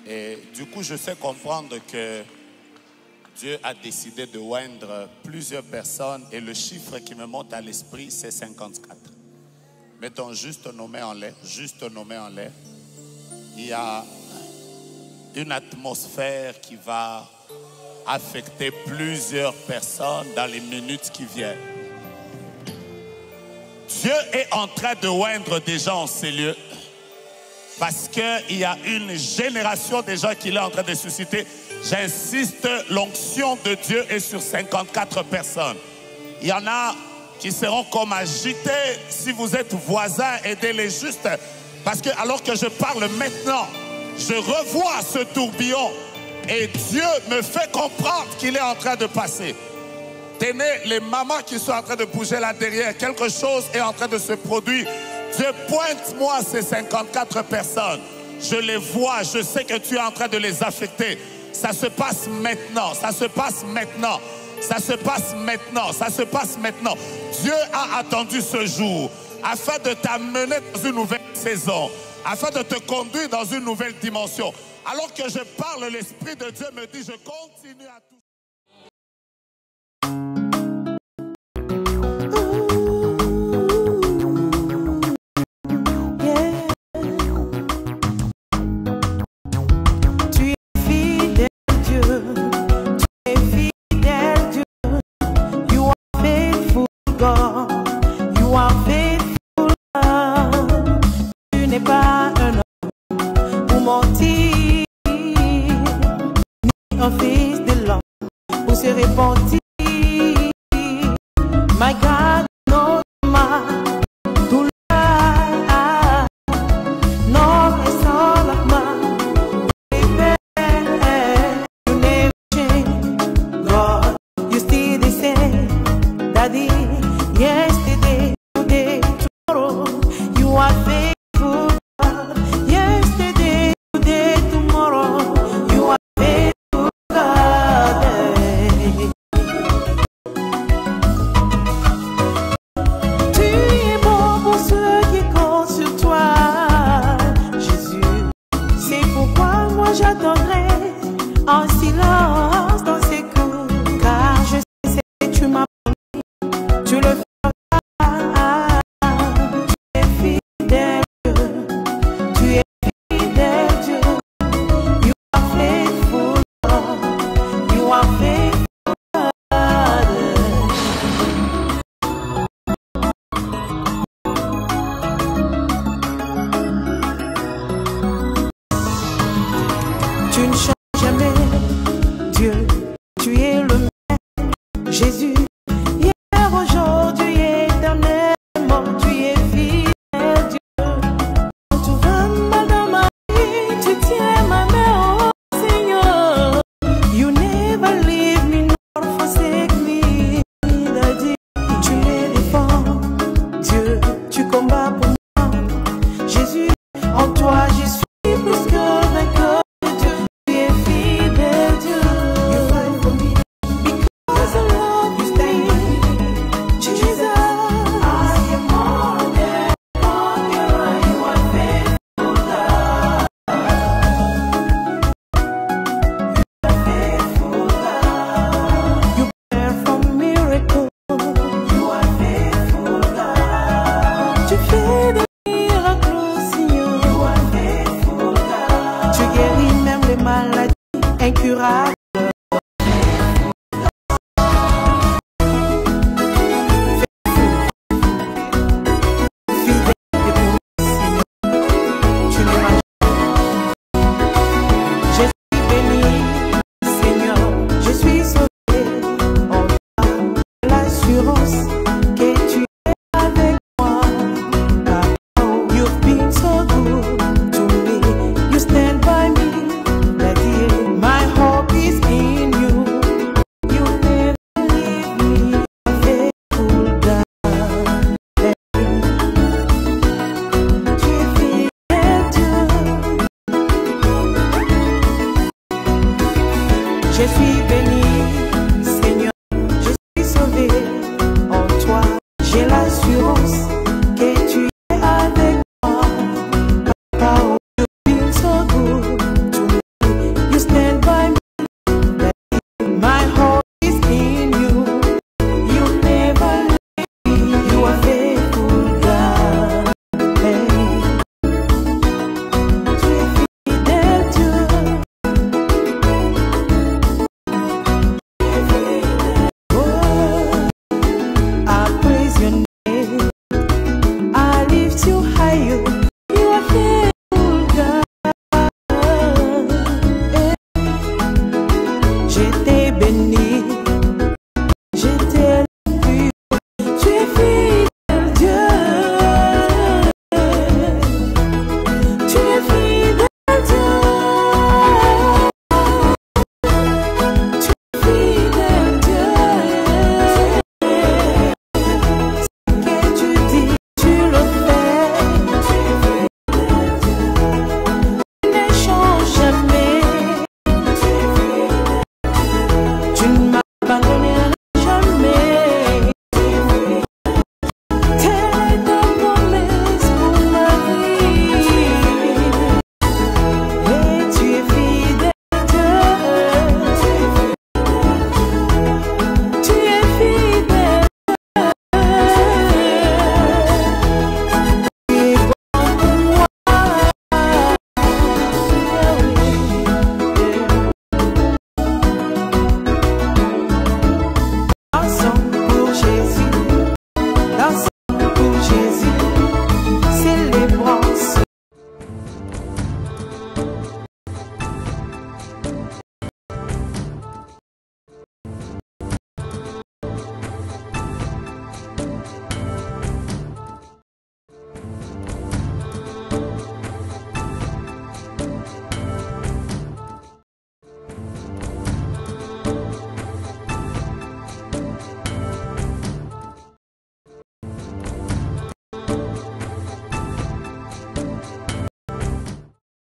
Et du coup, je sais comprendre que Dieu a décidé de oindre plusieurs personnes et le chiffre qui me monte à l'esprit, c'est 54. Mettons juste nos mains en l'air, juste nos mains en l'air. Il y a une atmosphère qui va affecter plusieurs personnes dans les minutes qui viennent. Dieu est en train de oindre des gens en ces lieux parce qu'il y a une génération de gens qu'il est en train de susciter. J'insiste, l'onction de Dieu est sur 54 personnes. Il y en a qui seront comme agités. Si vous êtes voisins, aidez-les juste. Parce que alors que je parle maintenant, je revois ce tourbillon et Dieu me fait comprendre qu'il est en train de passer. Tenez les mamans qui sont en train de bouger là derrière. Quelque chose est en train de se produire. Dieu, pointe-moi ces 54 personnes. Je les vois, je sais que tu es en train de les affecter. Ça se passe maintenant, ça se passe maintenant. Ça se passe maintenant, ça se passe maintenant. Dieu a attendu ce jour afin de t'amener dans une nouvelle saison, afin de te conduire dans une nouvelle dimension. Alors que je parle, l'Esprit de Dieu me dit, je continue à tout.
body. My God knows my to lie. No, it's all of my baby. You never change, God. You still the same, Daddy. Yes.